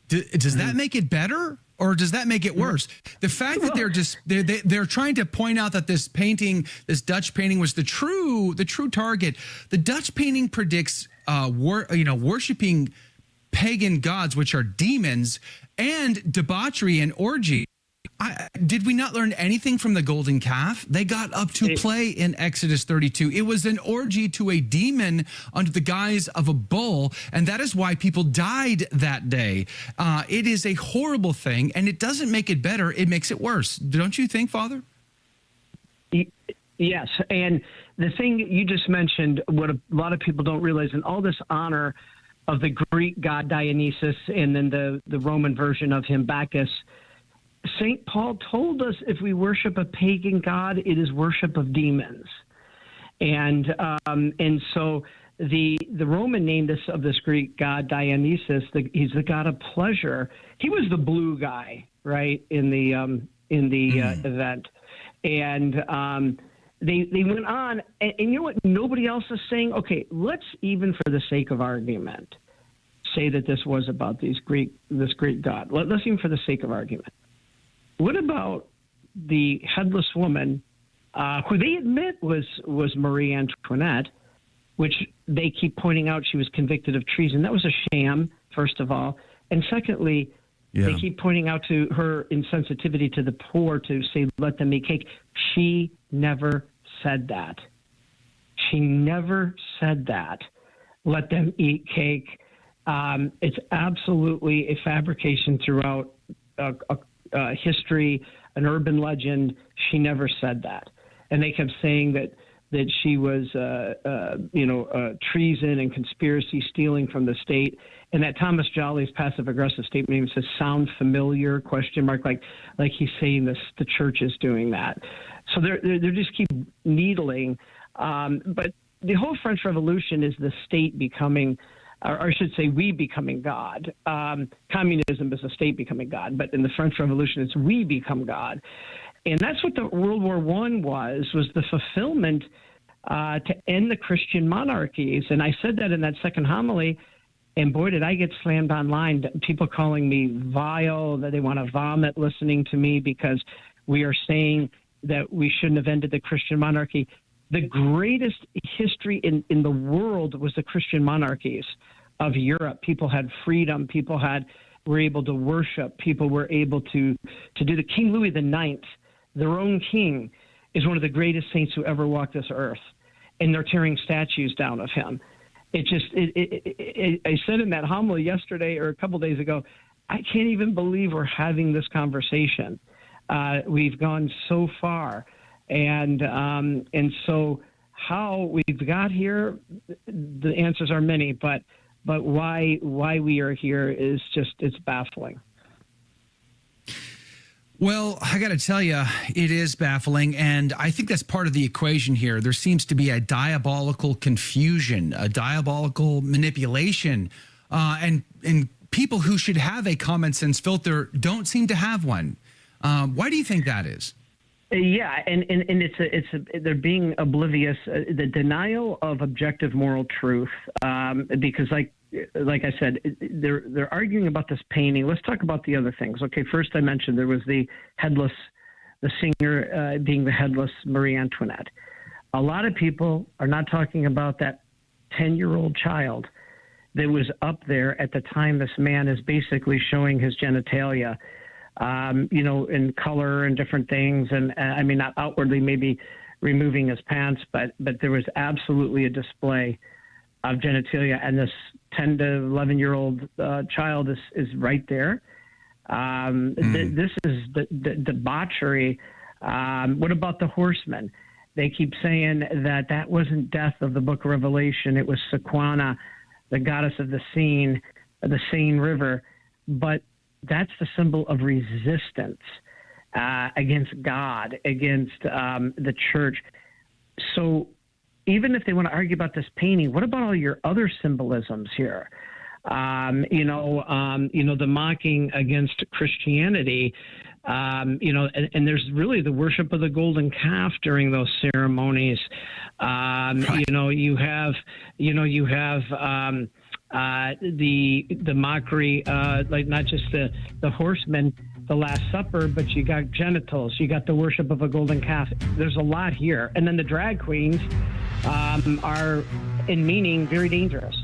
Does that make it better? Or does that make it worse? The fact that they're trying to point out that this painting, this Dutch painting, was the true target. The Dutch painting predicts worshiping pagan gods, which are demons, and debauchery and orgy. Did we not learn anything from the golden calf? They got up to play in Exodus 32. It was an orgy to a demon under the guise of a bull, and that is why people died that day. It is a horrible thing, and it doesn't make it better. It makes it worse. Don't you think, Father? Yes, and the thing you just mentioned, what a lot of people don't realize, in all this honor of the Greek god Dionysus and then the Roman version of him, Bacchus, St. Paul told us if we worship a pagan god, it is worship of demons. And so the Roman name of this Greek god Dionysus, he's the god of pleasure. He was the blue guy, right, in the event. And they went on, and you know what nobody else is saying? Okay, let's, even for the sake of argument, say that this was about this Greek god. Let's even for the sake of argument. What about the headless woman, who they admit was Marie Antoinette, which they keep pointing out she was convicted of treason? That was a sham, first of all. And secondly, they keep pointing out to her insensitivity to the poor to say, let them eat cake. She never said that. She never said that. Let them eat cake. It's absolutely a fabrication throughout history, an urban legend. She never said that. And they kept saying that she was, treason and conspiracy, stealing from the state. And that Thomas Jolly's passive-aggressive statement even says, sound familiar, ? Like he's saying this, the church is doing that. So they just keep needling. But the whole French Revolution is the state becoming, or I should say we becoming God. Communism is the state becoming God. But in the French Revolution, it's we become God. And that's what the World War I was the fulfillment to end the Christian monarchies. And I said that in that second homily, and boy, did I get slammed online. People calling me vile, that they want to vomit listening to me because we are saying that we shouldn't have ended the Christian monarchy. The greatest history in the world was the Christian monarchies of Europe. People had freedom. People were able to worship. People were able to do the King Louis IX, their own king, is one of the greatest saints who ever walked this earth, and they're tearing statues down of him. I said in that homily yesterday or a couple days ago, I can't even believe we're having this conversation. We've gone so far, and so how we've got here, the answers are many, but why we are here is just, it's baffling. Well, I got to tell you, it is baffling, and I think that's part of the equation here. There seems to be a diabolical confusion, a diabolical manipulation, and people who should have a common sense filter don't seem to have one. Why do you think that is? Yeah, and they're being oblivious. The denial of objective moral truth, because like I said, they're arguing about this painting. Let's talk about the other things. Okay, first I mentioned there was the singer being the headless Marie Antoinette. A lot of people are not talking about that 10-year-old child that was up there at the time this man is basically showing his genitalia, in color and different things. And I mean, not outwardly maybe removing his pants, but there was absolutely a display of genitalia, and this 10 to 11-year-old child is right there. This is the debauchery. What about the horsemen? They keep saying that wasn't death of the book of Revelation. It was Sequana, the goddess of the Seine River. But that's the symbol of resistance against God, against the church. So even if they want to argue about this painting, what about all your other symbolisms here? The mocking against Christianity, and there's really the worship of the golden calf during those ceremonies. Right. You have the mockery, like not just the horsemen, the Last Supper, but you got genitals, you got the worship of a golden calf. There's a lot here. And then the drag queens are, in meaning, very dangerous.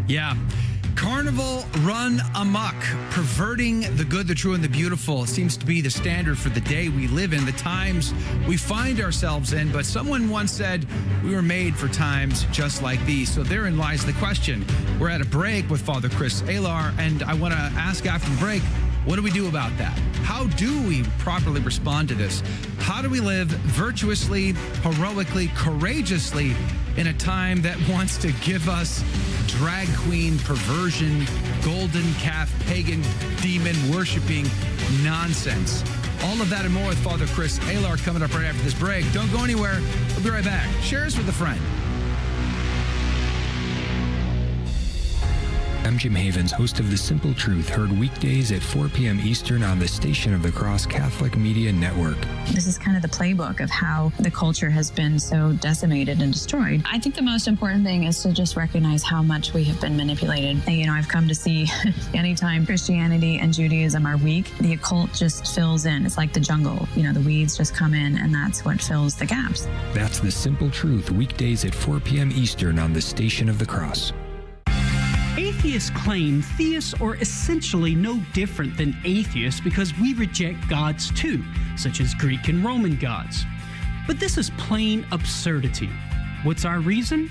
Yeah. Carnival run amok, perverting the good, the true, and the beautiful seems to be the standard for the day we live in, the times we find ourselves in. But someone once said we were made for times just like these. So therein lies the question. We're at a break with Father Chris Alar, and I want to ask after the break, what do we do about that? How do we properly respond to this? How do we live virtuously, heroically, courageously in a time that wants to give us drag queen, perversion, golden calf, pagan, demon worshiping nonsense? All of that and more with Father Chris Alar coming up right after this break. Don't go anywhere. We'll be right back. Share us with a friend. I'm Jim Havens, host of The Simple Truth, heard weekdays at 4 p.m. Eastern on the Station of the Cross Catholic Media Network. This is kind of the playbook of how the culture has been so decimated and destroyed. I think the most important thing is to just recognize how much we have been manipulated. You know, I've come to see anytime Christianity and Judaism are weak, the occult just fills in. It's like the jungle. You know, the weeds just come in, and that's what fills the gaps. That's The Simple Truth, weekdays at 4 p.m. Eastern on the Station of the Cross. Atheists claim theists are essentially no different than atheists because we reject gods too, such as Greek and Roman gods. But this is plain absurdity. What's our reason?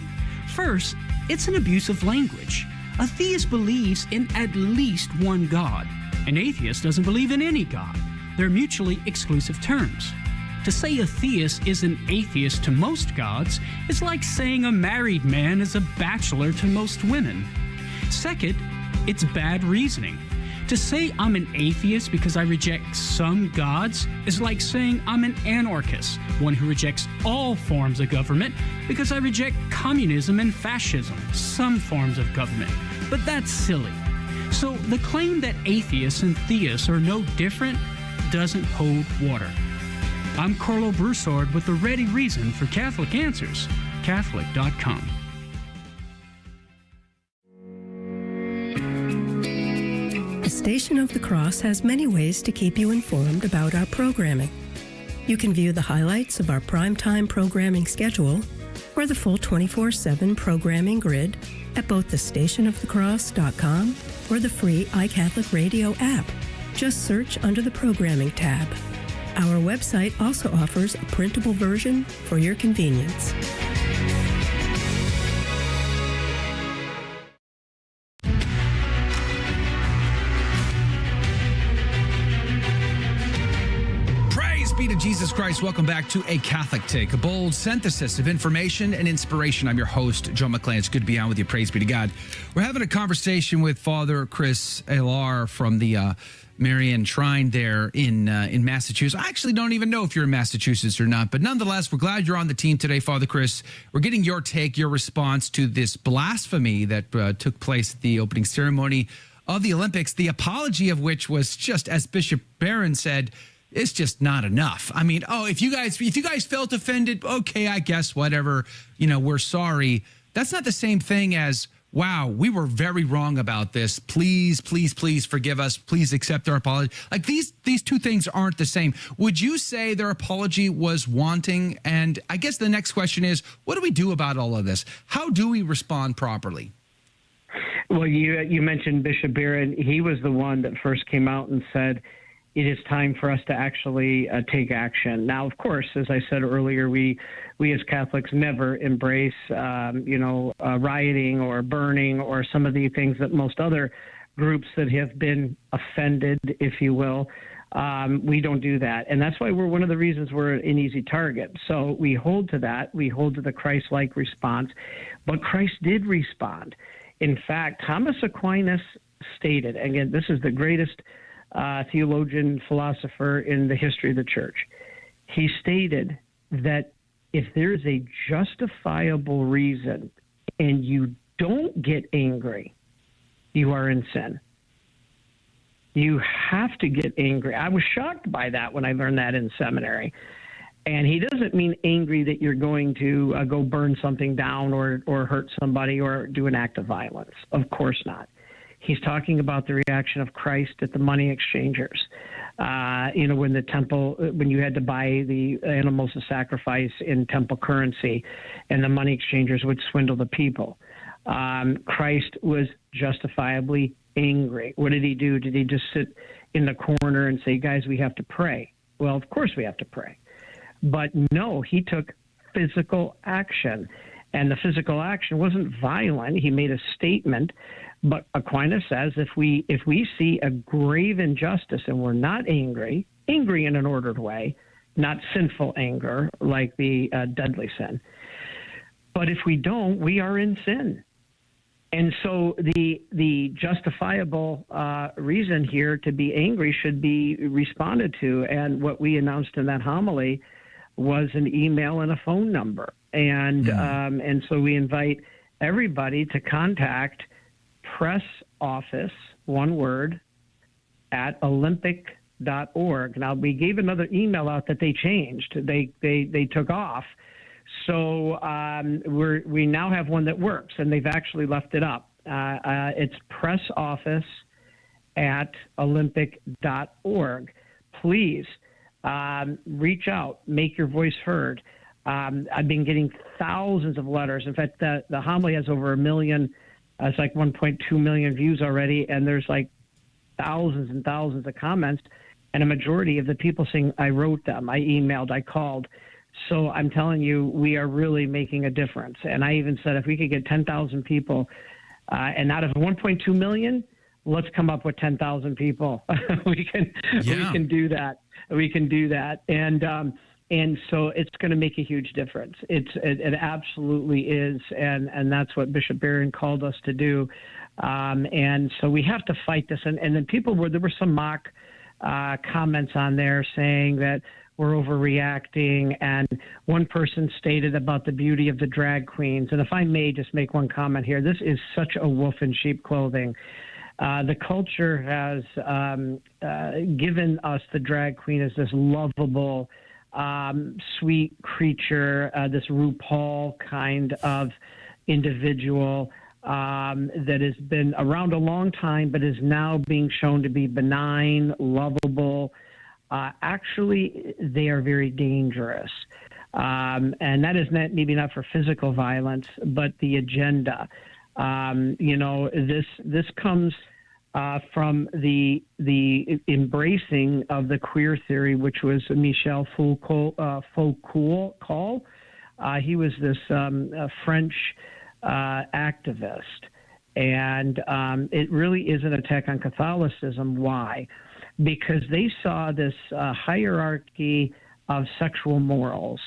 First, it's an abuse of language. A theist believes in at least one God. An atheist doesn't believe in any God. They're mutually exclusive terms. To say a theist is an atheist to most gods is like saying a married man is a bachelor to most women. Second, it's bad reasoning. To say I'm an atheist because I reject some gods is like saying I'm an anarchist, one who rejects all forms of government because I reject communism and fascism, some forms of government. But that's silly. So the claim that atheists and theists are no different doesn't hold water. I'm Carlo Broussard with the ready reason for Catholic Answers, Catholic.com. The Station of the Cross has many ways to keep you informed about our programming. You can view the highlights of our primetime programming schedule or the full 24/7 programming grid at both thestationofthecross.com or the free iCatholic Radio app. Just search under the Programming tab. Our website also offers a printable version for your convenience. Be to Jesus Christ. Welcome back to A Catholic Take, a bold synthesis of information and inspiration. I'm your host, Joe McClain. It's good to be on with you. Praise be to God. We're having a conversation with Father Chris Alar from the Marian Shrine there in Massachusetts. I actually don't even know if you're in Massachusetts or not, but nonetheless, we're glad you're on the team today, Father Chris. We're getting your take, your response to this blasphemy that took place at the opening ceremony of the Olympics, the apology of which was just, as Bishop Barron said, it's just not enough. I mean, if you guys felt offended, okay, I guess whatever, we're sorry. That's not the same thing as, wow, we were very wrong about this. Please, please, please forgive us. Please accept our apology. Like these two things aren't the same. Would you say their apology was wanting? And I guess the next question is, what do we do about all of this? How do we respond properly? Well, you mentioned Bishop Barron. He was the one that first came out and said, it is time for us to actually take action. Now, of course, as I said earlier, we as Catholics never embrace, rioting or burning or some of the things that most other groups that have been offended, if you will, we don't do that. And that's why we're one of the reasons we're an easy target. So we hold to that. We hold to the Christ-like response. But Christ did respond. In fact, Thomas Aquinas stated, again, this is the greatest theologian, philosopher in the history of the church. He stated that if there is a justifiable reason and you don't get angry, you are in sin. You have to get angry. I was shocked by that when I learned that in seminary. And he doesn't mean angry that you're going to go burn something down or hurt somebody or do an act of violence. Of course not. He's talking about the reaction of Christ at the money exchangers. When the temple, when you had to buy the animals to sacrifice in temple currency, and the money exchangers would swindle the people. Christ was justifiably angry. What did he do? Did he just sit in the corner and say, guys, we have to pray? Well, of course we have to pray. But no, he took physical action. And the physical action wasn't violent. He made a statement. But Aquinas says if we see a grave injustice and we're not angry in an ordered way, not sinful anger like the deadly sin. But if we don't, we are in sin. And so the justifiable reason here to be angry should be responded to. And what we announced in that homily was an email and a phone number. And so we invite everybody to contact press office, one word, at olympic.org. Now, we gave another email out that they changed. They took off. So we now have one that works, and they've actually left it up. It's press office at olympic.org. Please reach out, make your voice heard. I've been getting thousands of letters. In fact, the homily has over 1 million. It's like 1.2 million views already, and there's like thousands and thousands of comments, and a majority of the people saying, I wrote them, I emailed, I called. So I'm telling you, we are really making a difference. And I even said if we could get 10,000 people, and out of 1.2 million, let's come up with 10,000 people. we can do that. We can do that. And so it's going to make a huge difference. It absolutely is, and that's what Bishop Barron called us to do. And so we have to fight this. And then there were some mock comments on there saying that we're overreacting, and one person stated about the beauty of the drag queens. And if I may just make one comment here, this is such a wolf in sheep clothing. The culture has given us the drag queen as this lovable, sweet creature, this RuPaul kind of individual that has been around a long time but is now being shown to be benign, lovable. Actually, they are very dangerous. And that is maybe not for physical violence, but the agenda. This comes from the embracing of the queer theory, which was Michel Foucault. He was this French activist. And it really is an attack on Catholicism. Why? Because they saw this hierarchy of sexual morals.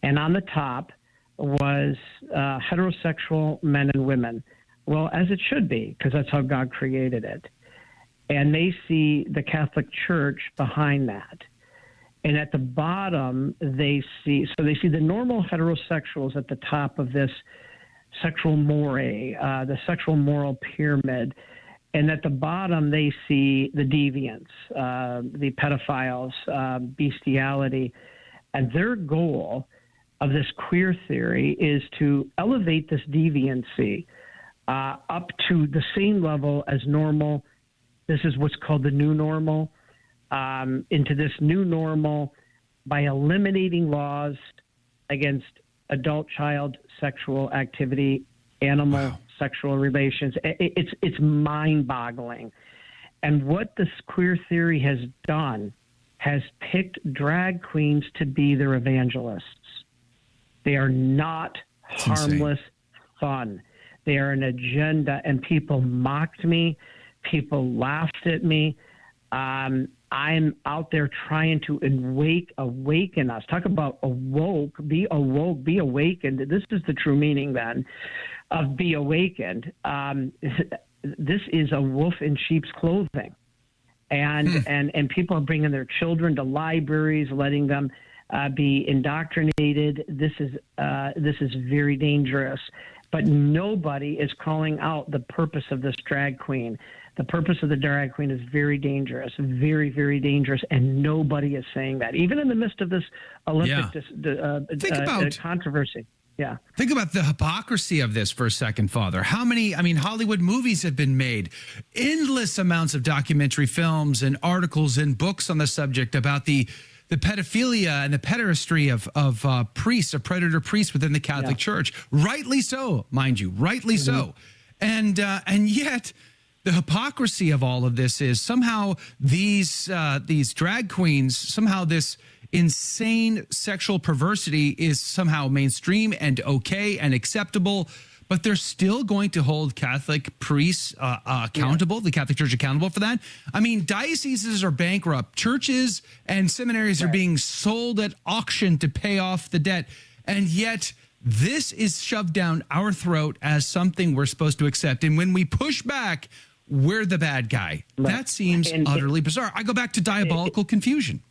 And on the top was heterosexual men and women. Well, as it should be, because that's how God created it. And they see the Catholic Church behind that. And at the bottom, they see the normal heterosexuals at the top of this sexual moray, the sexual moral pyramid. And at the bottom, they see the deviants, the pedophiles, bestiality. And their goal of this queer theory is to elevate this deviancy up to the same level as normal. This is what's called the new normal. Into this new normal by eliminating laws against adult-child sexual activity, animal sexual relations. It's mind-boggling. And what this queer theory has done has picked drag queens to be their evangelists. They are not harmless fun. They are an agenda, and people mocked me. People laughed at me. I'm out there trying to awaken us. Talk about awoke, be awakened. This is the true meaning then of be awakened. This is a wolf in sheep's clothing. And people are bringing their children to libraries, letting them be indoctrinated. This is very dangerous. But nobody is calling out the purpose of this drag queen. The purpose of the drag queen is very dangerous, very, very dangerous, and nobody is saying that, even in the midst of this Olympic controversy. Yeah. Think about the hypocrisy of this for a second, Father. How many, Hollywood movies have been made, endless amounts of documentary films and articles and books on the subject about the the pedophilia and the pederasty of priests, of predator priests within the Catholic Church. Rightly so, mind you, rightly so. And yet the hypocrisy of all of this is somehow these drag queens, somehow this insane sexual perversity is somehow mainstream and okay and acceptable, but they're still going to hold Catholic priests accountable, the Catholic Church accountable for that. I mean, dioceses are bankrupt. Churches and seminaries are being sold at auction to pay off the debt. And yet this is shoved down our throat as something we're supposed to accept. And when we push back, we're the bad guy. That seems utterly bizarre. I go back to diabolical confusion.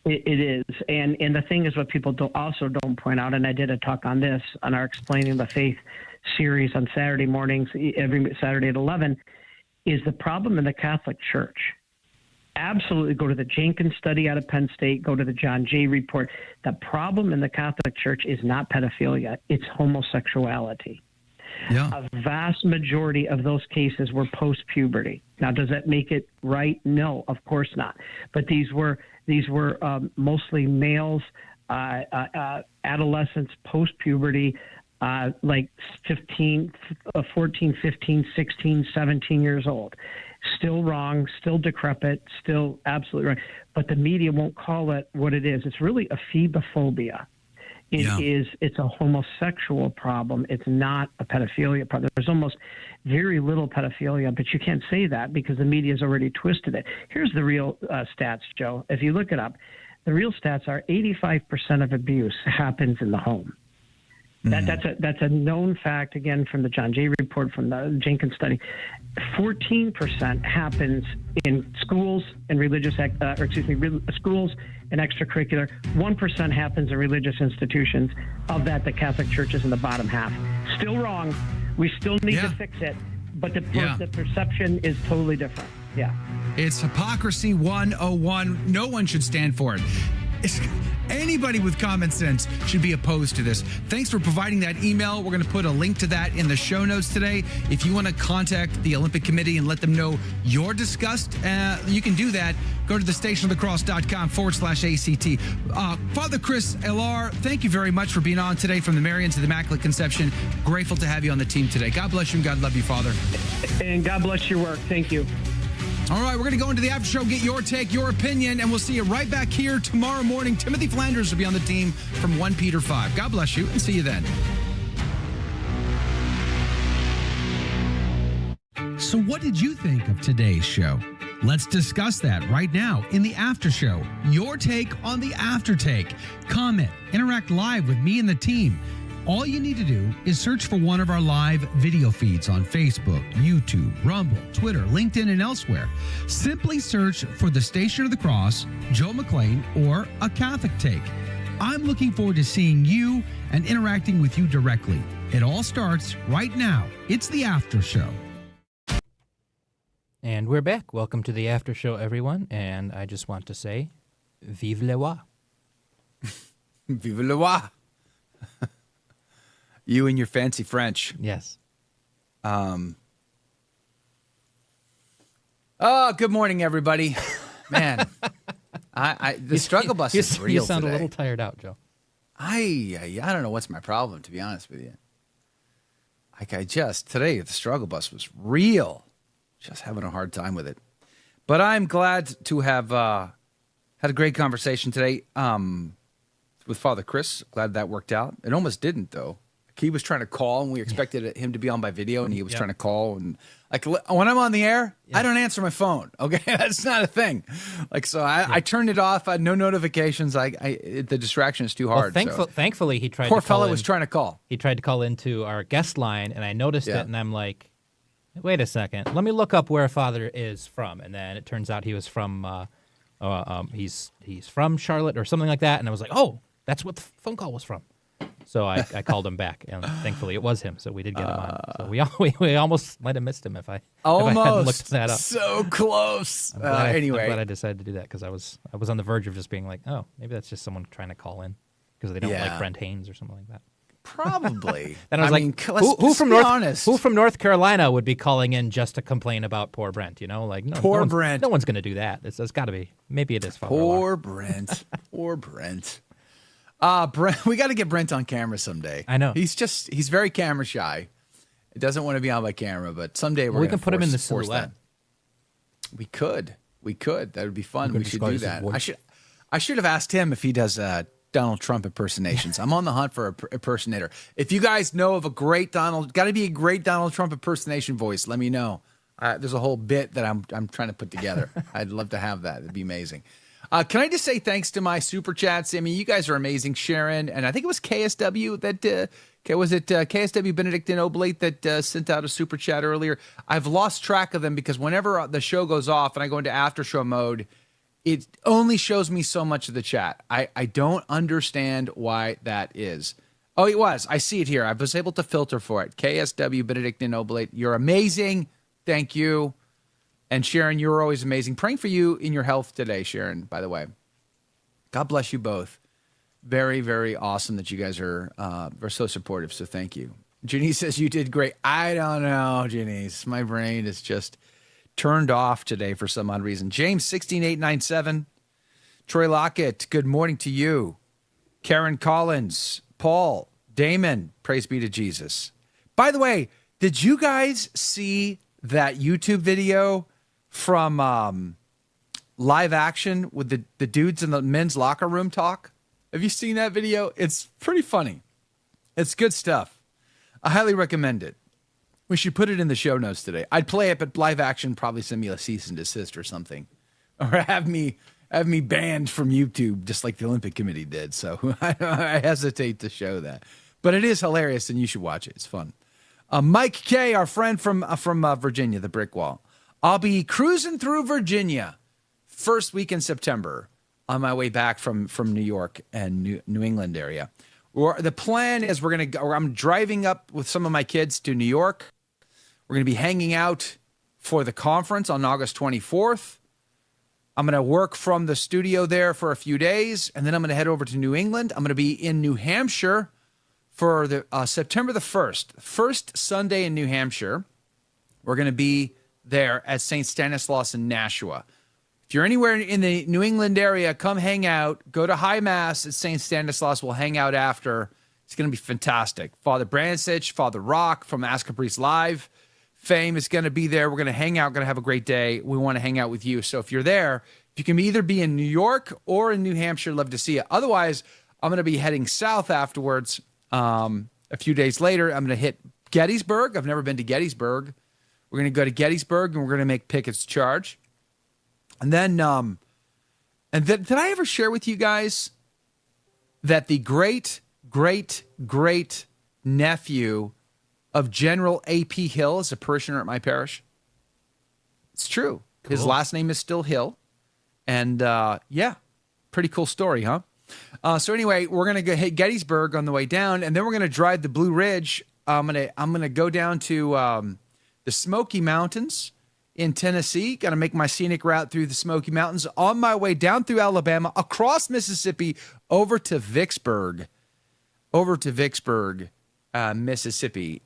It is. And the thing is, what people also don't point out, and I did a talk on this on our Explaining the Faith series on Saturday mornings, every Saturday at 11, is the problem in the Catholic Church. Absolutely. Go to the Jenkins study out of Penn State, go to the John Jay report. The problem in the Catholic Church is not pedophilia, it's homosexuality. Yeah. A vast majority of those cases were post-puberty. Now, does that make it right? No, of course not. But these were mostly males, adolescents, post-puberty, like 14, 15, 16, 17 years old. Still wrong, still decrepit, still absolutely wrong. But the media won't call it what it is. It's really a phobophobia. It's a homosexual problem. It's not a pedophilia problem. There's almost very little pedophilia, but you can't say that because the media's already twisted it. Here's the real stats, Joe. If you look it up, the real stats are 85% of abuse happens in the home. That's a known fact, again, from the John Jay report, from the Jenkins study. 14% happens in schools and schools and extracurricular. 1% happens in religious institutions. Of that, the Catholic Church is in the bottom half. Still wrong. We still need to fix it, but the perception is totally different. Yeah. It's hypocrisy 101. No one should stand for it. Anybody with common sense should be opposed to this. Thanks for providing that email. We're going to put a link to that in the show notes today. If you want to contact the Olympic Committee and let them know you're disgust, you can do that. Go to thestationofthecross.com/ACT. Father Chris Alar, thank you very much for being on today from the Marians of the Immaculate Conception. Grateful to have you on the team today. God bless you and God love you, Father. And God bless your work. Thank you. All right, we're going to go into the after show, get your take, your opinion, and we'll see you right back here tomorrow morning. Timothy Flanders will be on the team from 1 Peter 5. God bless you, and see you then. So what did you think of today's show? Let's discuss that right now in the after show. Your take on the after take. Comment, interact live with me and the team. All you need to do is search for one of our live video feeds on Facebook, YouTube, Rumble, Twitter, LinkedIn, and elsewhere. Simply search for the Station of the Cross, Joe McClain, or A Catholic Take. I'm looking forward to seeing you and interacting with you directly. It all starts right now. It's the after show. And we're back. Welcome to the after show, everyone. And I just want to say, vive le roi. Vive le roi. You and your fancy French. Yes. Oh, good morning, everybody. Man, the struggle bus is real. You sound today. A little tired out, Joe. I don't know what's my problem, to be honest with you. Today, the struggle bus was real. Just having a hard time with it. But I'm glad to have had a great conversation today with Father Chris. Glad that worked out. It almost didn't, though. He was trying to call, and we expected him to be on by video, and he was trying to call. And like when I'm on the air, I don't answer my phone. Okay, that's not a thing. So I turned it off. I had no notifications. The distraction is too hard. Well, thankfully, he tried. Poor fellow was trying to call. He tried to call into our guest line, and I noticed it, and I'm like, wait a second. Let me look up where Father is from. And then it turns out he was from he's from Charlotte or something like that. And I was like, oh, that's what the phone call was from. So I called him back, and thankfully it was him. So we did get him on. So we almost might have missed him if I hadn't looked that up. So close. Anyway, I'm glad I decided to do that because I was on the verge of just being like, oh, maybe that's just someone trying to call in because they don't like Brent Haynes or something like that. Probably. And I was like, who from North Carolina would be calling in just to complain about poor Brent? Like, no, Brent. No one's going to do that. It's got to be. Maybe it is. Poor Brent. Poor Brent. Brent. We got to get Brent on camera someday. I know. He's very camera shy. He doesn't want to be on by camera, but someday we can put him in the silhouette. We could. That would be fun. We should do that. I should have asked him if he does Donald Trump impersonations. I'm on the hunt for an impersonator. If you guys know of a great got to be a great Donald Trump impersonation voice, let me know. There's a whole bit that I'm trying to put together. I'd love to have that. It'd be amazing. Can I just say thanks to my super chats? I mean, you guys are amazing. Sharon, and I think it was KSW that was it KSW Benedictine Oblate that sent out a super chat earlier. I've lost track of them because whenever the show goes off and I go into after show mode, it only shows me so much of the chat. I don't understand why that is. Oh, it was. I see it here. I was able to filter for it. KSW Benedictine Oblate, you're amazing. Thank you. And Sharon, you're always amazing. Praying for you in your health today, Sharon, by the way. God bless you both. Very, very awesome that you guys are so supportive, so thank you. Janice says you did great. I don't know, Janice. My brain is just turned off today for some odd reason. James 16897. Troy Lockett, good morning to you. Karen Collins, Paul, Damon, praise be to Jesus. By the way, did you guys see that YouTube video from Live Action with the dudes in the men's locker room talk? Have you seen that video? It's pretty funny. It's good stuff. I highly recommend it. We should put it in the show notes today. I'd play it, but Live Action probably send me a cease and desist or something, or have me banned from YouTube, just like the Olympic Committee did. So I hesitate to show that, but it is hilarious, and you should watch it. It's fun. Mike K, our friend from Virginia, the brick wall. I'll be cruising through Virginia first week in September on my way back from New York and New England area. The plan is I'm driving up with some of my kids to New York. We're going to be hanging out for the conference on August 24th. I'm going to work from the studio there for a few days, and then I'm going to head over to New England. I'm going to be in New Hampshire for the September the 1st. First Sunday in New Hampshire. We're going to be there at St. Stanislaus in Nashua. If you're anywhere in the New England area, come hang out. Go to High Mass at St. Stanislaus. We'll hang out after. It's going to be fantastic. Father Bransich, Father Rock from Ask a Priest Live fame is going to be there. We're going to hang out, going to have a great day. We want to hang out with you. So if you're there, if you can either be in New York or in New Hampshire, love to see you. Otherwise, I'm going to be heading south afterwards. A few days later, I'm going to hit Gettysburg. I've never been to Gettysburg. We're going to go to Gettysburg, and we're going to make Pickett's Charge. And then, did I ever share with you guys that the great nephew of General A.P. Hill is a parishioner at my parish? It's true. Cool. His last name is still Hill. And, pretty cool story, huh? So anyway, we're going to go hit Gettysburg on the way down, and then we're going to drive the Blue Ridge. I'm going to go down to the Smoky Mountains in Tennessee. Got to make my scenic route through the Smoky Mountains on my way down through Alabama, across Mississippi, over to Vicksburg, Mississippi.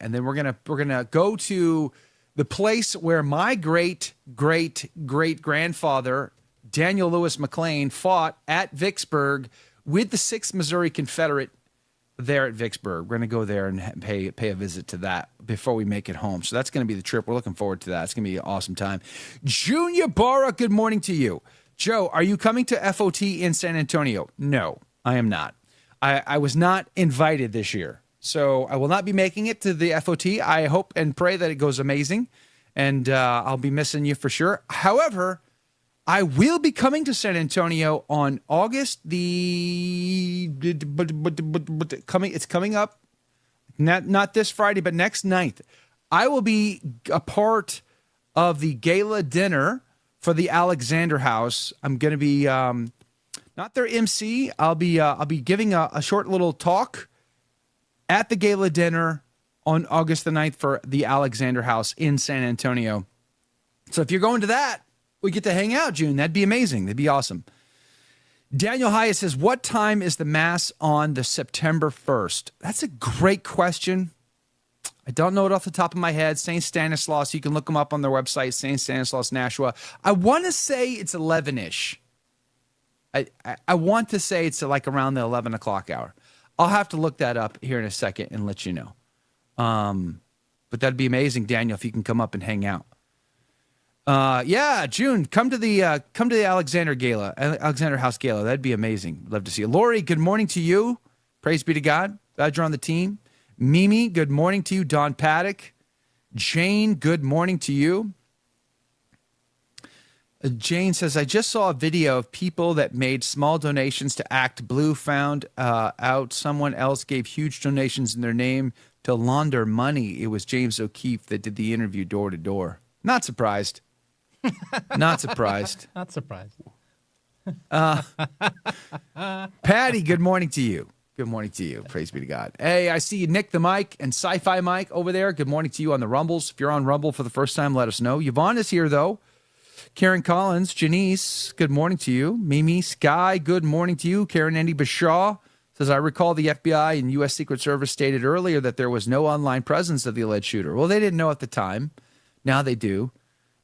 And then we're gonna go to the place where my great grandfather, Daniel Lewis McLean, fought at Vicksburg with the 6th Missouri Confederate there at Vicksburg. We're going to go there and pay a visit to that before we make it home. So that's going to be the trip. We're looking forward to that. It's going to be an awesome time. Junior Barra, good morning to you. Joe, are you coming to FOT in San Antonio? No, I am not. I was not invited this year. So I will not be making it to the FOT. I hope and pray that it goes amazing, and I'll be missing you for sure. However, I will be coming to San Antonio on August it's coming up, not this Friday, but next 9th. I will be a part of the gala dinner for the Alexander House. I'm going to be not their MC. I'll be giving a short little talk at the gala dinner on August the 9th for the Alexander House in San Antonio. So if you're going to that, we get to hang out, June. That'd be amazing. That'd be awesome. Daniel Hyatt says, what time is the Mass on the September 1st? That's a great question. I don't know it off the top of my head. St. Stanislaus, you can look them up on their website, St. Stanislaus, Nashua. I want to say it's 11-ish. I want to say it's like around the 11 o'clock hour. I'll have to look that up here in a second and let you know. But that'd be amazing, Daniel, if you can come up and hang out. Yeah, June, come to the Alexander Gala, Alexander House Gala. That'd be amazing. Love to see you. Lori, good morning to you. Praise be to God. Glad you're on the team. Mimi, good morning to you. Don Paddock. Jane, good morning to you. Jane says, I just saw a video of people that made small donations to Act Blue, found out someone else gave huge donations in their name to launder money. It was James O'Keefe that did the interview door to door. Not surprised. Not surprised. Not surprised. Patty, good morning to you. Good morning to you. Praise be to God. Hey, I see you, Nick the Mike and Sci-Fi Mike over there. Good morning to you on the Rumbles. If you're on Rumble for the first time, let us know. Yvonne is here, though. Karen Collins, Janice, good morning to you. Mimi, Sky, good morning to you. Karen Andy Bashaw says, I recall the FBI and U.S. Secret Service stated earlier that there was no online presence of the alleged shooter. Well, they didn't know at the time. Now they do.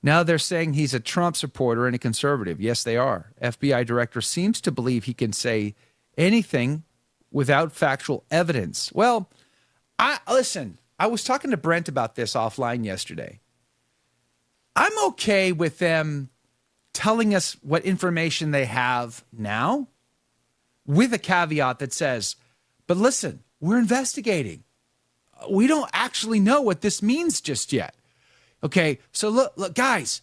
Now they're saying he's a Trump supporter and a conservative. Yes, they are. FBI director seems to believe he can say anything without factual evidence. Well, listen, I was talking to Brent about this offline yesterday. I'm okay with them telling us what information they have now with a caveat that says, but listen, we're investigating. We don't actually know what this means just yet. Okay, so look, guys,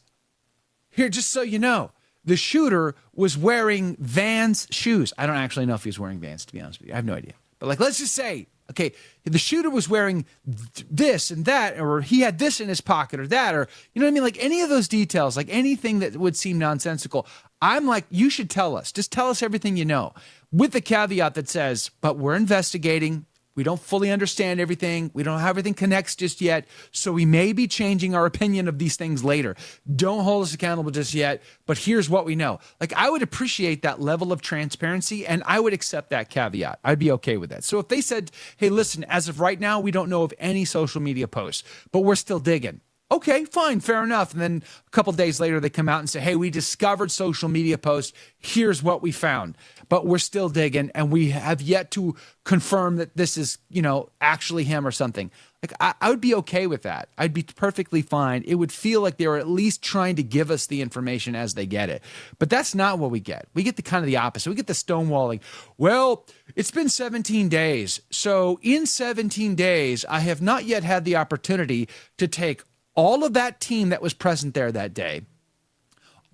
here, just so you know, the shooter was wearing Vans shoes. I don't actually know if he was wearing Vans, to be honest with you. I have no idea. But let's just say, okay, the shooter was wearing this and that, or he had this in his pocket or that, or, you know what I mean? Like any of those details, like anything that would seem nonsensical, I'm like, you should tell us. Just tell us everything you know, with the caveat that says, but we're investigating. We don't fully understand everything. We don't have everything connects just yet. So we may be changing our opinion of these things later. Don't hold us accountable just yet, but here's what we know. Like, I would appreciate that level of transparency, and I would accept that caveat. I'd be okay with that. So if they said, hey, listen, as of right now, we don't know of any social media posts, but we're still digging. Okay, fine, fair enough. And then a couple days later, they come out and say, hey, we discovered social media posts. Here's what we found. But we're still digging, and we have yet to confirm that this is, actually him or something. Like, I would be okay with that. I'd be perfectly fine. It would feel like they were at least trying to give us the information as they get it. But that's not what we get. We get the kind of the opposite. We get the stonewalling. Well, it's been 17 days. So in 17 days, I have not yet had the opportunity to take all of that team that was present there that day,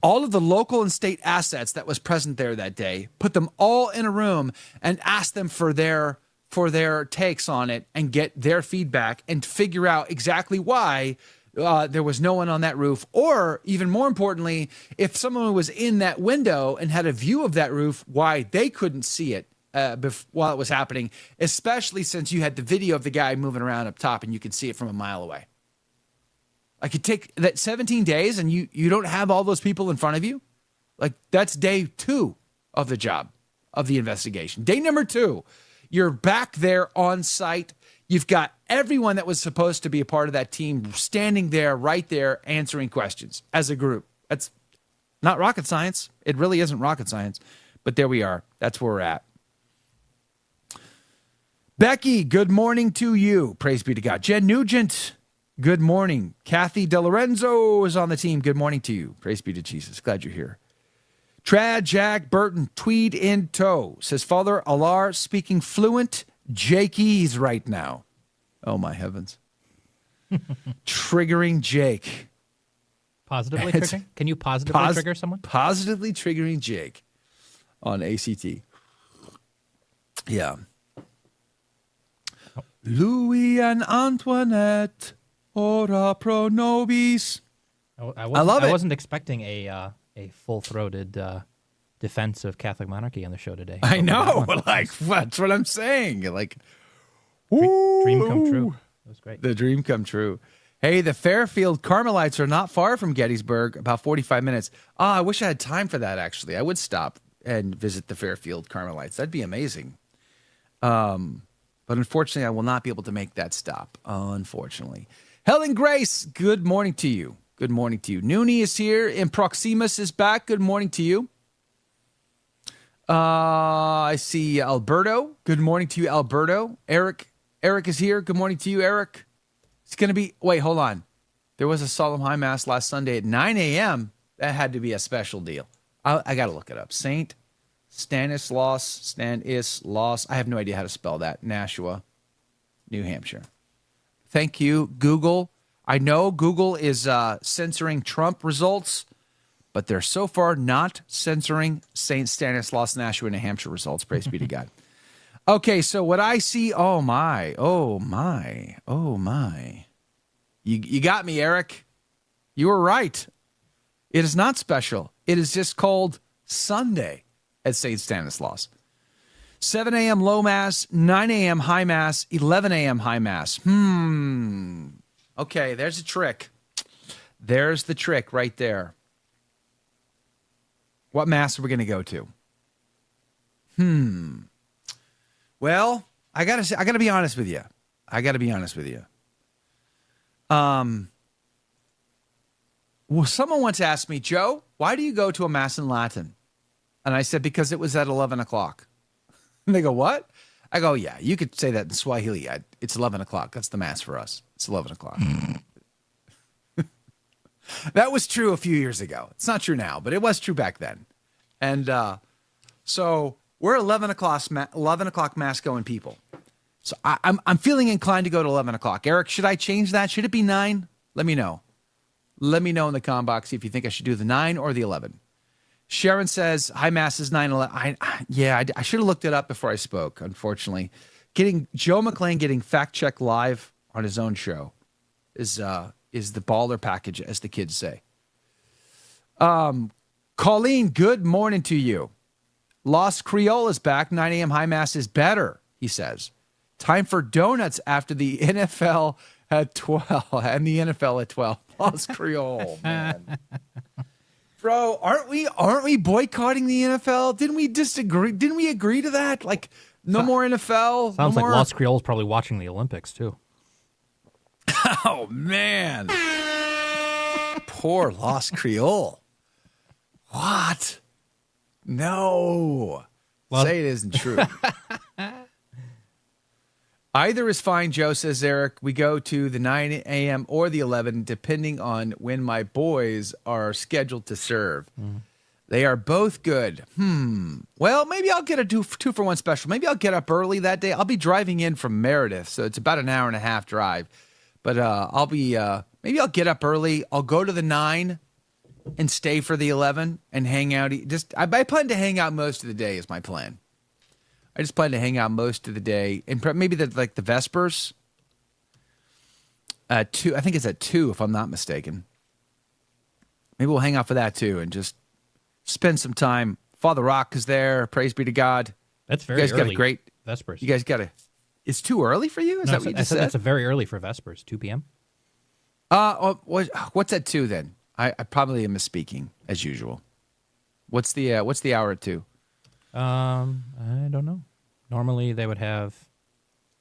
all of the local and state assets that was present there that day, put them all in a room and ask them for their takes on it and get their feedback and figure out exactly why there was no one on that roof, or even more importantly, if someone was in that window and had a view of that roof, why they couldn't see it while it was happening, especially since you had the video of the guy moving around up top and you could see it from a mile away. I could take that 17 days and you don't have all those people in front of you. Like, that's day 2 of the job, of the investigation. Day number 2, you're back there on site. You've got everyone that was supposed to be a part of that team standing there, right there, answering questions as a group. That's not rocket science. It really isn't rocket science. But there we are. That's where we're at. Becky, good morning to you. Praise be to God. Jen Nugent, good morning. Kathy DeLorenzo is on the team. Good morning to you. Praise be to Jesus. Glad you're here. Trad Jack Burton, tweed in tow, says, Father Alar speaking fluent Jakeese right now. Oh, my heavens. Triggering Jake. Positively triggering? Can you positively trigger someone? Positively triggering Jake on ACT. Yeah. Oh. Louis and Antoinette. Ora pro nobis. I love it. I wasn't expecting a full-throated defense of Catholic monarchy on the show today. I know. Like, that's what I'm saying. Like, dream come true. That was great. The dream come true. Hey, the Fairfield Carmelites are not far from Gettysburg, about 45 minutes. I wish I had time for that, actually. I would stop and visit the Fairfield Carmelites. That'd be amazing. But unfortunately, I will not be able to make that stop, unfortunately. Helen Grace, good morning to you. Good morning to you. Noonie is here, and Proximus is back. Good morning to you. I see Alberto. Good morning to you, Alberto. Eric is here. Good morning to you, Eric. It's going to be, wait, hold on. There was a Solemn High Mass last Sunday at 9 a.m. That had to be a special deal. I got to look it up. Saint Stanislaus, I have no idea how to spell that. Nashua, New Hampshire. Thank you, Google. I know Google is censoring Trump results, but they're so far not censoring St. Stanislaus, Nashua, New Hampshire results. Praise be to God. Okay, so what I see, oh my. You got me, Eric. You were right. It is not special. It is just called Sunday at St. Stanislaus. 7 a.m. low mass, 9 a.m. high mass, 11 a.m. high mass. Okay, there's a trick. There's the trick right there. What mass are we going to go to? Well, I gotta be honest with you. Well, someone once asked me, Joe, why do you go to a mass in Latin? And I said, because it was at 11 o'clock. And they go, what? I go, yeah, you could say that in Swahili. It's 11 o'clock. That's the mass for us. It's 11 o'clock. That was true a few years ago. It's not true now, but it was true back then. And so we're 11 o'clock mass going people. So I'm feeling inclined to go to 11 o'clock. Eric, should I change that? Should it be 9? Let me know. Let me know in the comment box if you think I should do the 9 or the 11. Sharon says high mass is 9/11. I should have looked it up before I spoke. Unfortunately, Joe McClain getting fact checked live on his own show is the baller package, as the kids say. Colleen, good morning to you. Los Creole is back. 9 a.m. high mass is better, he says. Time for donuts after the NFL at 12 and the NFL at 12. Los Creole, man. Bro, aren't we boycotting the NFL? Didn't we disagree? Didn't we agree to that? Like, no more NFL. Sounds like Los Creole's probably watching the Olympics too. Oh man, poor Los Creole. What? No. Well, say it isn't true. Either is fine, Joe, says Eric. We go to the 9 a.m. or the 11, depending on when my boys are scheduled to serve. They are both good. Well, maybe I'll get a two for one special. Maybe I'll get up early that day. I'll be driving in from Meredith, so it's about an hour and a half drive. But maybe I'll get up early. I'll go to the 9 and stay for the 11 and hang out. I plan to hang out most of the day is my plan. I just plan to hang out most of the day, and maybe the Vespers. 2, I think it's at 2, if I'm not mistaken. Maybe we'll hang out for that too, and just spend some time. Father Rock is there. Praise be to God. That's very early. You guys got a great Vespers. You guys got a. It's too early for you? Is that what you just said? That's a very early for Vespers. 2 p.m. What's at 2 then? I probably am misspeaking as usual. What's the hour at 2? I don't know. Normally they would have.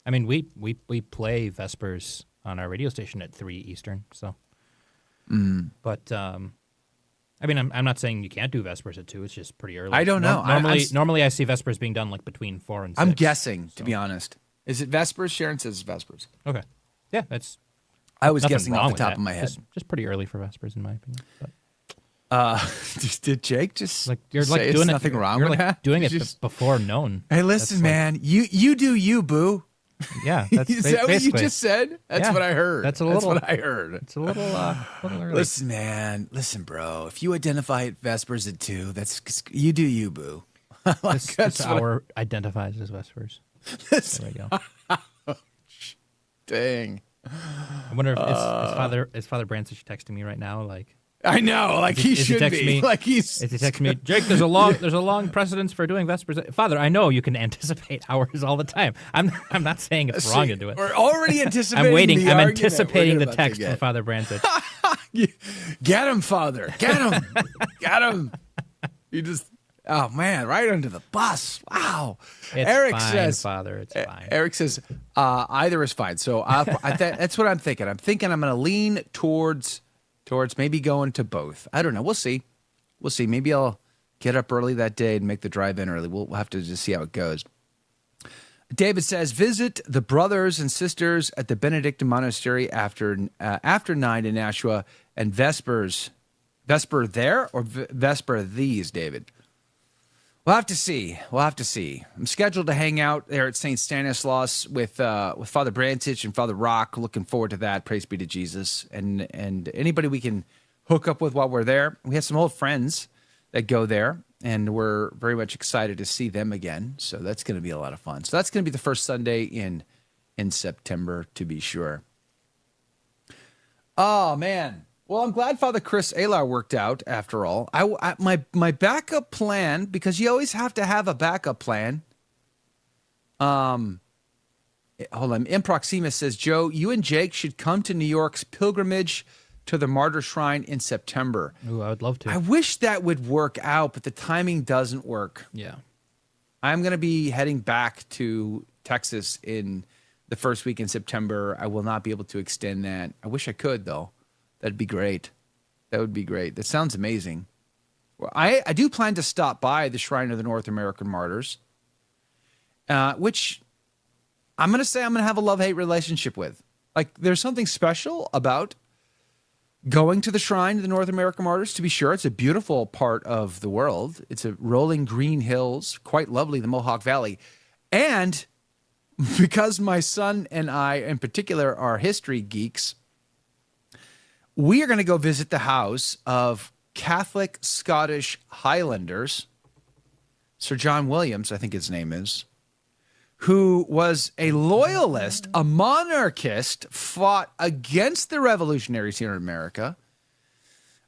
I mean, we play Vespers on our radio station at 3 Eastern. So, but I mean, I'm not saying you can't do Vespers at 2. It's just pretty early. I don't know. Normally I see Vespers being done like between 4 and 6. I'm guessing, to be honest. Is it Vespers? Sharon says it's Vespers. Okay. Yeah, that's. I was guessing off the top of my head. Just pretty early for Vespers, in my opinion. But. Did Jake just you're say doing nothing wrong with that? Doing it before noon. Hey, listen, man. You do you, boo. Yeah, that's is that what you just said? That's what I heard. That's what I heard. It's a little early. Listen, man. Listen, bro. If you identify at Vespers at 2, that's you do you, boo. This hour identifies as Vespers. There we go. Dang. I wonder if is Father Brancis texting me right now? Like, I know, like he should be. Me, like is he texting me, Jake? There's a long precedence for doing Vespers. Father, I know you can anticipate hours all the time. I'm not saying it's wrong to do it. We're already anticipating. I'm waiting. I'm anticipating the text from Father Brancis. Get him, Father. Get him. Get him. You just Oh man, right under the bus. Wow. It's Eric fine, says, Father. It's fine. Eric says either is fine. So that's what I'm thinking. I'm thinking I'm going to lean towards maybe going to both. I don't know. We'll see. Maybe I'll get up early that day and make the drive in early. We'll have to just see how it goes. David says, visit the brothers and sisters at the Benedictine Monastery after 9 in Nashua and Vesper there or Vesper these, David? We'll have to see. I'm scheduled to hang out there at St. Stanislaus with Father Brantich and Father Rock. Looking forward to that. Praise be to Jesus. And anybody we can hook up with while we're there. We have some old friends that go there, and we're very much excited to see them again. So that's going to be a lot of fun. So that's going to be the first Sunday in September, to be sure. Oh, man. Well, I'm glad Father Chris Alar worked out after all. My backup plan, because you always have to have a backup plan. Hold on. Improximus says, Joe, you and Jake should come to New York's pilgrimage to the Martyr Shrine in September. Ooh, I would love to. I wish that would work out, but the timing doesn't work. Yeah. I'm going to be heading back to Texas in the first week in September. I will not be able to extend that. I wish I could, though. That'd be great. That would be great. That sounds amazing. Well, I do plan to stop by the Shrine of the North American Martyrs, which I'm going to say I'm going to have a love-hate relationship with. Like, there's something special about going to the Shrine of the North American Martyrs, to be sure. It's a beautiful part of the world. It's a rolling green hills, quite lovely, the Mohawk Valley. And because my son and I, in particular, are history geeks, we are going to go visit the house of Catholic Scottish Highlanders, Sir John Williams, I think his name is, who was a loyalist, a monarchist, fought against the revolutionaries here in America,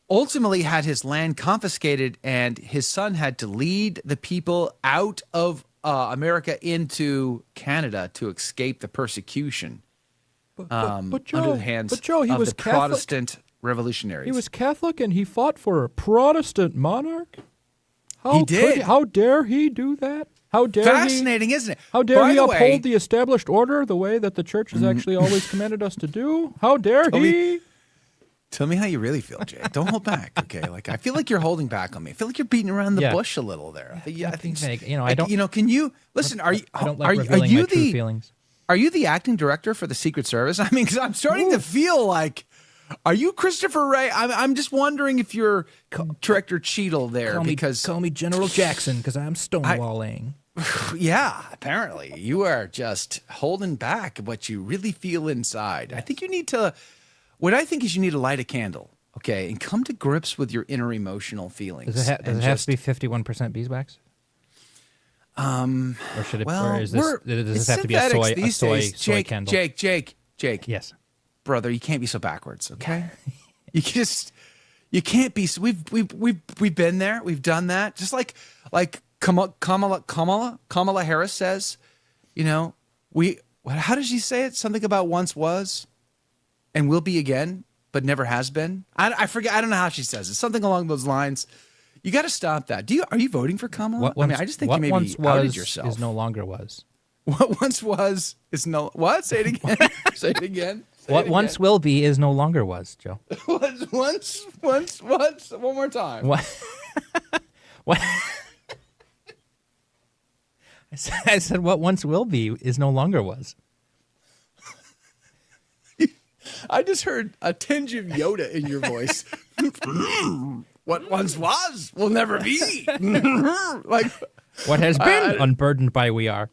ultimately had his land confiscated, and his son had to lead the people out of America into Canada to escape the persecution But Joe, under the hands he of was the Catholic. Protestant revolutionaries. He was Catholic and he fought for a Protestant monarch? He did. How dare he do that? How dare Fascinating, isn't it? How dare By he the uphold way- the established order the way that the church has actually always commanded us to do? How dare he? Tell me how you really feel, Jay. Don't hold back, okay? Like, I feel like you're holding back on me. I feel like you're beating around the Yeah. bush a little there. I think, I don't. can you listen? Are you? I don't like are revealing you my true the? feelings. Are you the acting director for the Secret Service? I mean, because I'm starting to feel like, are you Christopher Ray? I'm just wondering if you're Director Cheadle there, Call me General Jackson because I'm stonewalling. Yeah, apparently you are just holding back what you really feel inside. I think you need to. What I think is you need to light a candle, okay, and come to grips with your inner emotional feelings. Does it have to be 51% beeswax? Or should it? Well, or does this have to be a soy candle? Jake. Yes, brother, you can't be so backwards, okay? you can't be. We've been there. We've done that. Just like Kamala Harris says, you know, how does she say it? Something about once was and will be again, but never has been. I forget. I don't know how she says it. Something along those lines. You got to stop that. Are you voting for Kamala? I just think you maybe outed yourself. Is no longer was. What once was is no. What? Say it again. Say it again. What once will be is no longer was, Joe. Once. One more time. What? What? I said what once will be is no longer was. I just heard a tinge of Yoda in your voice. What once was will never be. Like what has been unburdened by we are.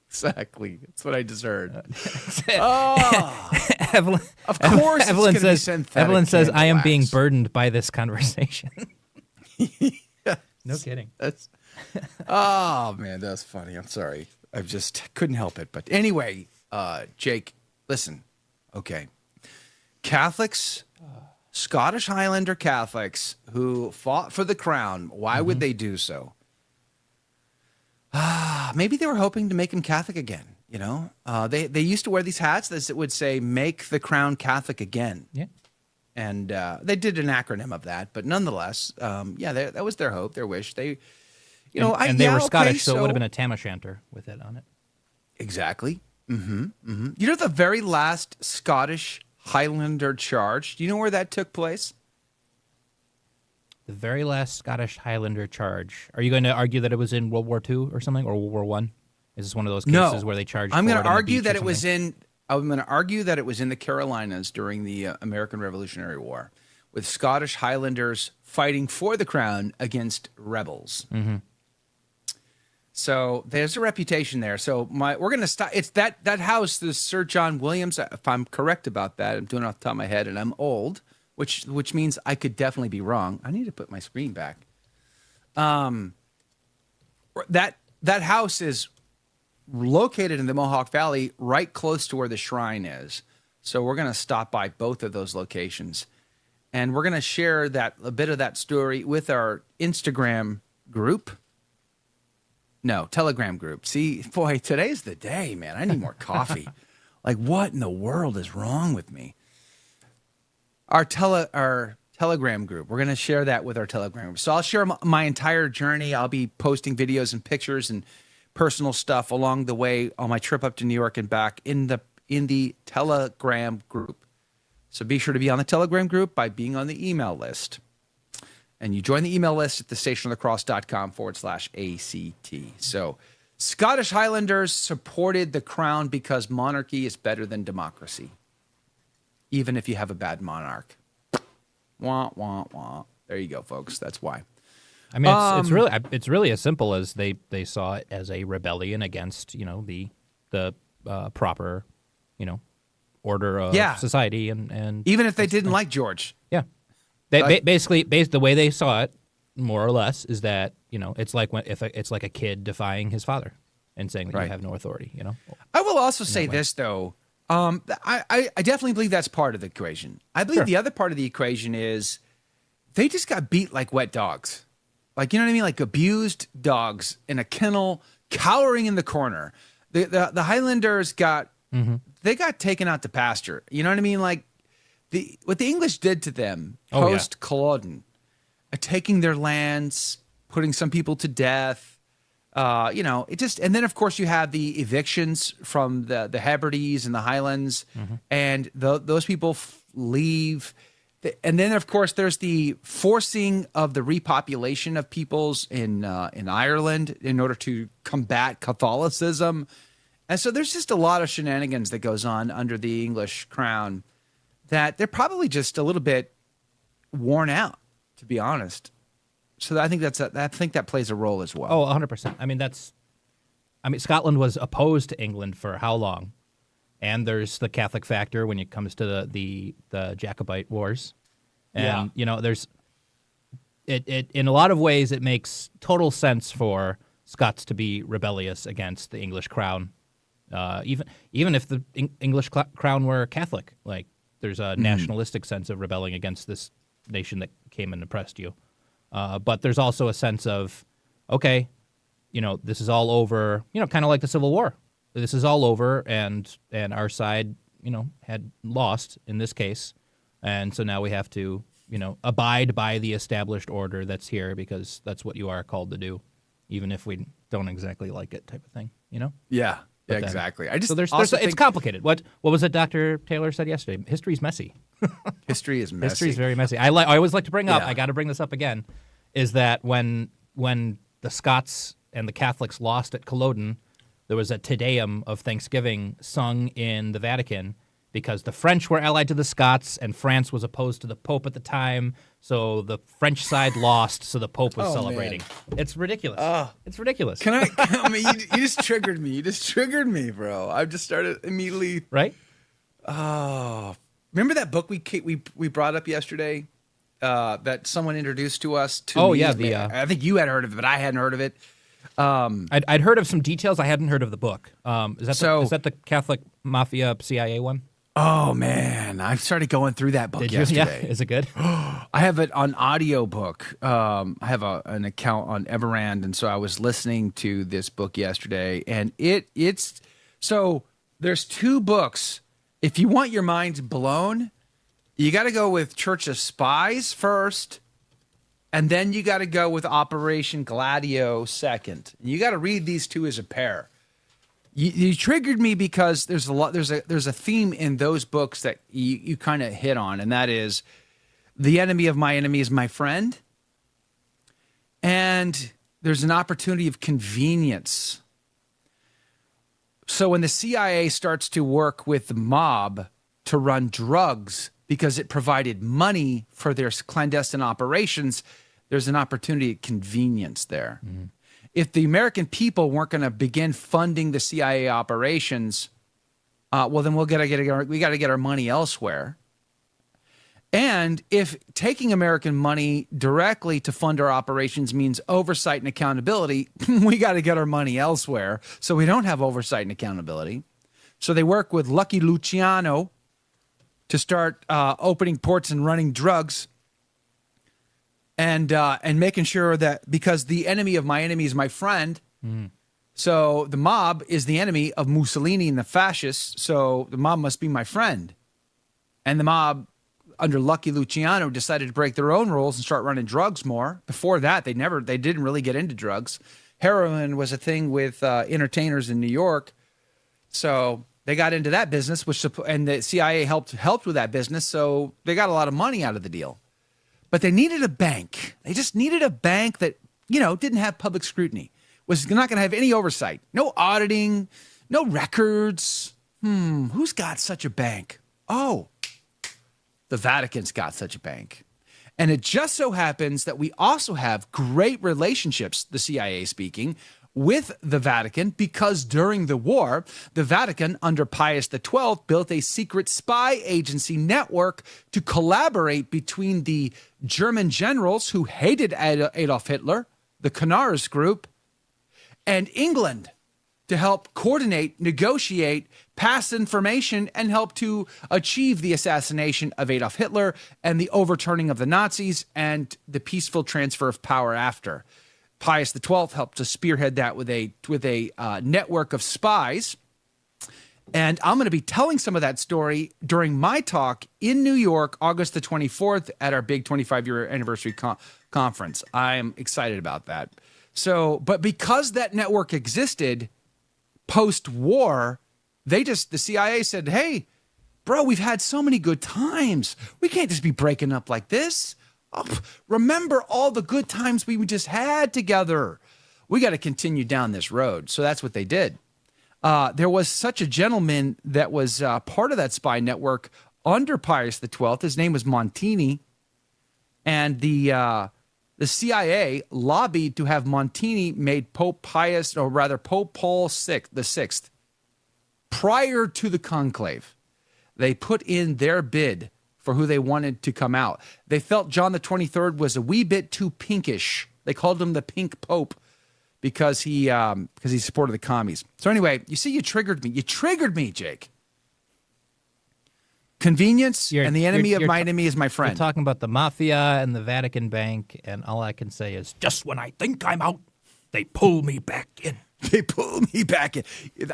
Exactly. That's what I just heard. Evelyn, of course, Evelyn says, "I am being burdened by this conversation." Yes. No kidding. That's. Oh man, that's funny. I'm sorry. I just couldn't help it. But anyway, Jake, listen. Okay, Catholics, Scottish Highlander Catholics who fought for the crown. Why would they do so? Maybe they were hoping to make him Catholic again. You know, they used to wear these hats that would say "Make the crown Catholic again." Yeah. And they did an acronym of that, but nonetheless, that was their hope, their wish. They, they were Scottish, so it would have been a tam o'shanter with it on it. Exactly. You know the very last Scottish Highlander charge? Do you know where that took place? The very last Scottish Highlander charge. Are you going to argue that it was in World War II or something, or World War I? Is this one of those cases where they charged? I'm going to argue that it was in. I'm going to argue that it was in the Carolinas during the American Revolutionary War, with Scottish Highlanders fighting for the crown against rebels. Mm-hmm. So there's a reputation there. So we're going to stop. It's that house, the Sir John Williams. If I'm correct about that, I'm doing it off the top of my head, and I'm old, which means I could definitely be wrong. I need to put my screen back. That house is located in the Mohawk Valley, right close to where the shrine is. So we're going to stop by both of those locations, and we're going to share a bit of that story with our Instagram group. No, Telegram group. See, boy, today's the day, man. I need more coffee. Like, what in the world is wrong with me? Our Telegram group. We're going to share that with our Telegram group. So I'll share my entire journey. I'll be posting videos and pictures and personal stuff along the way on my trip up to New York and back in the Telegram group. So be sure to be on the Telegram group by being on the email list. And you join the email list at thestationofthecross.com/ACT. So Scottish Highlanders supported the crown because monarchy is better than democracy, even if you have a bad monarch. Wah, wah, wah. There you go, folks. That's why. I mean, it's really as simple as they saw it as a rebellion against, the proper, order of society and even if they didn't like George. Yeah. They basically the way they saw it, more or less, is that it's like it's like a kid defying his father and saying that you have no authority. I will also say this though, I definitely believe that's part of the equation. I believe the other part of the equation is they just got beat like wet dogs, like you know what I mean, like abused dogs in a kennel, cowering in the corner. The Highlanders got they got taken out to pasture. You know what I mean, like. What the English did to them post Culloden, taking their lands, putting some people to death, it just, and then of course you have the evictions from the Hebrides and the Highlands, and those people leave, and then of course there's the forcing of the repopulation of peoples in Ireland in order to combat Catholicism, and so there's just a lot of shenanigans that goes on under the English crown. That they're probably just a little bit worn out, to be honest. So I think that plays a role as well. Oh, 100%. I mean, Scotland was opposed to England for how long? And there's the Catholic factor when it comes to the Jacobite wars. And there's it in a lot of ways it makes total sense for Scots to be rebellious against the English crown, even if the English crown were Catholic, like. There's a nationalistic sense of rebelling against this nation that came and oppressed you. But there's also a sense of, okay, this is all over, kind of like the Civil War. This is all over, and our side, had lost in this case. And so now we have to, abide by the established order that's here because that's what you are called to do, even if we don't exactly like it type of thing, Yeah. Yeah, exactly. It's complicated. What was it Dr. Taylor said yesterday? History's messy. History is messy. History's very messy. I always like to bring up, I got to bring this up again, is that when the Scots and the Catholics lost at Culloden, there was a Te Deum of Thanksgiving sung in the Vatican because the French were allied to the Scots and France was opposed to the Pope at the time. So the French side lost, so the Pope was celebrating. Man. It's ridiculous. It's ridiculous. I mean, you just triggered me. You just triggered me, bro. I've just started immediately. Right? Oh, remember that book we brought up yesterday that someone introduced to us? I think you had heard of it, but I hadn't heard of it. I'd heard of some details. I hadn't heard of the book. Is that the Catholic Mafia CIA one? Oh, man. I started going through that book yesterday. Yeah. Is it good? I have it on audiobook. I have an account on Everand, and so I was listening to this book yesterday. And so there's two books. If you want your mind blown, You got to go with Church of Spies first, and then you got to go with Operation Gladio second. And you got to read these two as a pair. You triggered me because there's a theme in those books that you kind of hit on, and that is the enemy of my enemy is my friend. And there's an opportunity of convenience. So when the CIA starts to work with the mob to run drugs because it provided money for their clandestine operations, there's an opportunity of convenience there. Mm-hmm. If the American people weren't going to begin funding the CIA operations, well, then we got to get our money elsewhere. And if taking American money directly to fund our operations means oversight and accountability, we got to get our money elsewhere. So we don't have oversight and accountability. So they work with Lucky Luciano to start opening ports and running drugs, and making sure that, because the enemy of my enemy is my friend. Mm. So the mob is the enemy of Mussolini and the fascists. So the mob must be my friend. And the mob, under Lucky Luciano, decided to break their own rules and start running drugs more. Before that, they didn't really get into drugs. Heroin was a thing with entertainers in New York. So they got into that business, and the CIA helped with that business. So they got a lot of money out of the deal. But they needed a bank. They just needed a bank that, didn't have public scrutiny, was not going to have any oversight, no auditing, no records. Who's got such a bank? Oh, the Vatican's got such a bank. And it just so happens that we also have great relationships, the CIA speaking, with the Vatican, because during the war, the Vatican, under Pius XII, built a secret spy agency network to collaborate between the German generals who hated Adolf Hitler, the Canaris group, and England, to help coordinate, negotiate, pass information, and help to achieve the assassination of Adolf Hitler and the overturning of the Nazis and the peaceful transfer of power after. Pius XII helped to spearhead that with a network of spies. And I'm going to be telling some of that story during my talk in New York, August the 24th, at our big 25-year anniversary conference. I am excited about that. So, but because that network existed post-war, the CIA said, hey, bro, we've had so many good times. We can't just be breaking up like this. Remember all the good times we just had together. We got to continue down this road. So that's what they did. There was such a gentleman that was part of that spy network under Pius XII. His name was Montini. And the CIA lobbied to have Montini made Pope Paul VI. Prior to the conclave, they put in their bid for who they wanted to come out. They felt John the 23rd was a wee bit too pinkish. They called him the Pink Pope because he supported the commies. So anyway, you see, you triggered me. You triggered me, Jake. Convenience, and the enemy of my enemy is my friend. You're talking about the mafia and the Vatican Bank, and all I can say is, just when I think I'm out, they pull me back in. They pull me back in.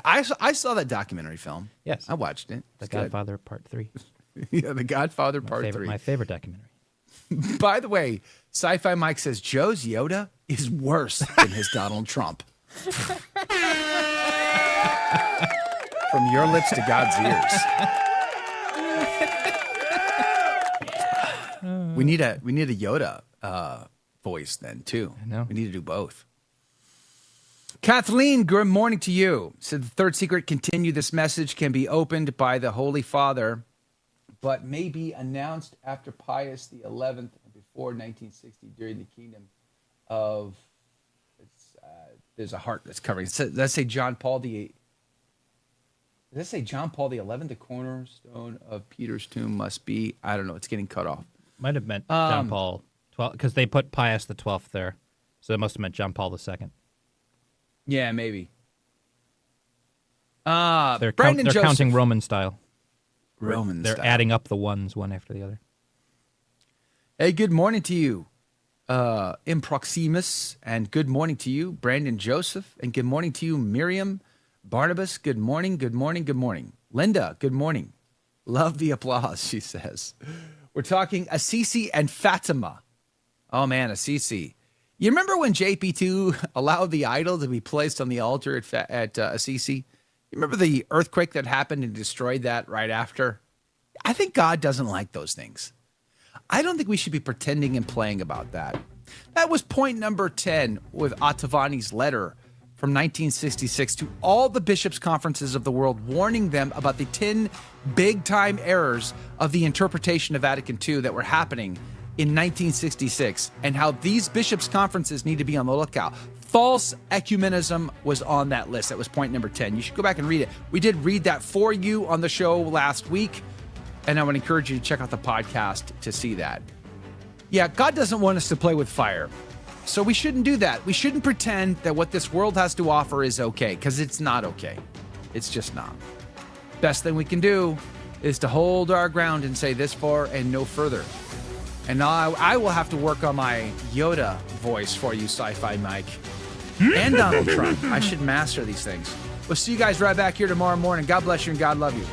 I saw that documentary film. Yes. I watched it. The Godfather Part 3. Yeah, The Godfather Part 3. My favorite documentary. By the way, Sci-Fi Mike says Joe's Yoda is worse than his Donald Trump. From your lips to God's ears. We need a Yoda voice then too. I know. We need to do both. Kathleen, good morning to you. Said the third secret, continue. This message can be opened by the Holy Father, but may be announced after Pius XI and before 1960 during the kingdom of, there's a heart that's covering. Let's say John Paul the, does that say John Paul XI, the cornerstone of Peter's tomb must be, I don't know, it's getting cut off. Might have meant John Paul XII, because they put Pius XII there, so it must have meant John Paul II. Yeah, maybe. They're Joseph. counting Roman style. They're style. adding up the ones one after the other. Hey, good morning to you, Improximus, and good morning to you, Brandon Joseph, and good morning to you, Miriam Barnabas. Good morning, good morning, good morning. Linda, good morning. Love the applause, she says. We're talking Assisi and Fatima. Oh, man, Assisi. You remember when JP2 allowed the idol to be placed on the altar at Assisi? You remember the earthquake that happened and destroyed that right after? I think God doesn't like those things. I don't think we should be pretending and playing about that. That was point number 10 with Ottavani's letter from 1966 to all the bishops' conferences of the world, warning them about the 10 big-time errors of the interpretation of Vatican II that were happening in 1966, and how these bishops' conferences need to be on the lookout. False ecumenism was on that list. That was point number 10. You should go back and read it. We did read that for you on the show last week, and I would encourage you to check out the podcast to see that. Yeah, God doesn't want us to play with fire. So we shouldn't do that. We shouldn't pretend that what this world has to offer is okay, because it's not okay. It's just not. Best thing we can do is to hold our ground and say this far and no further. And now I will have to work on my Yoda voice for you, Sci-Fi Mike. And Donald Trump. I should master these things. We'll see you guys right back here tomorrow morning. God bless you and God love you.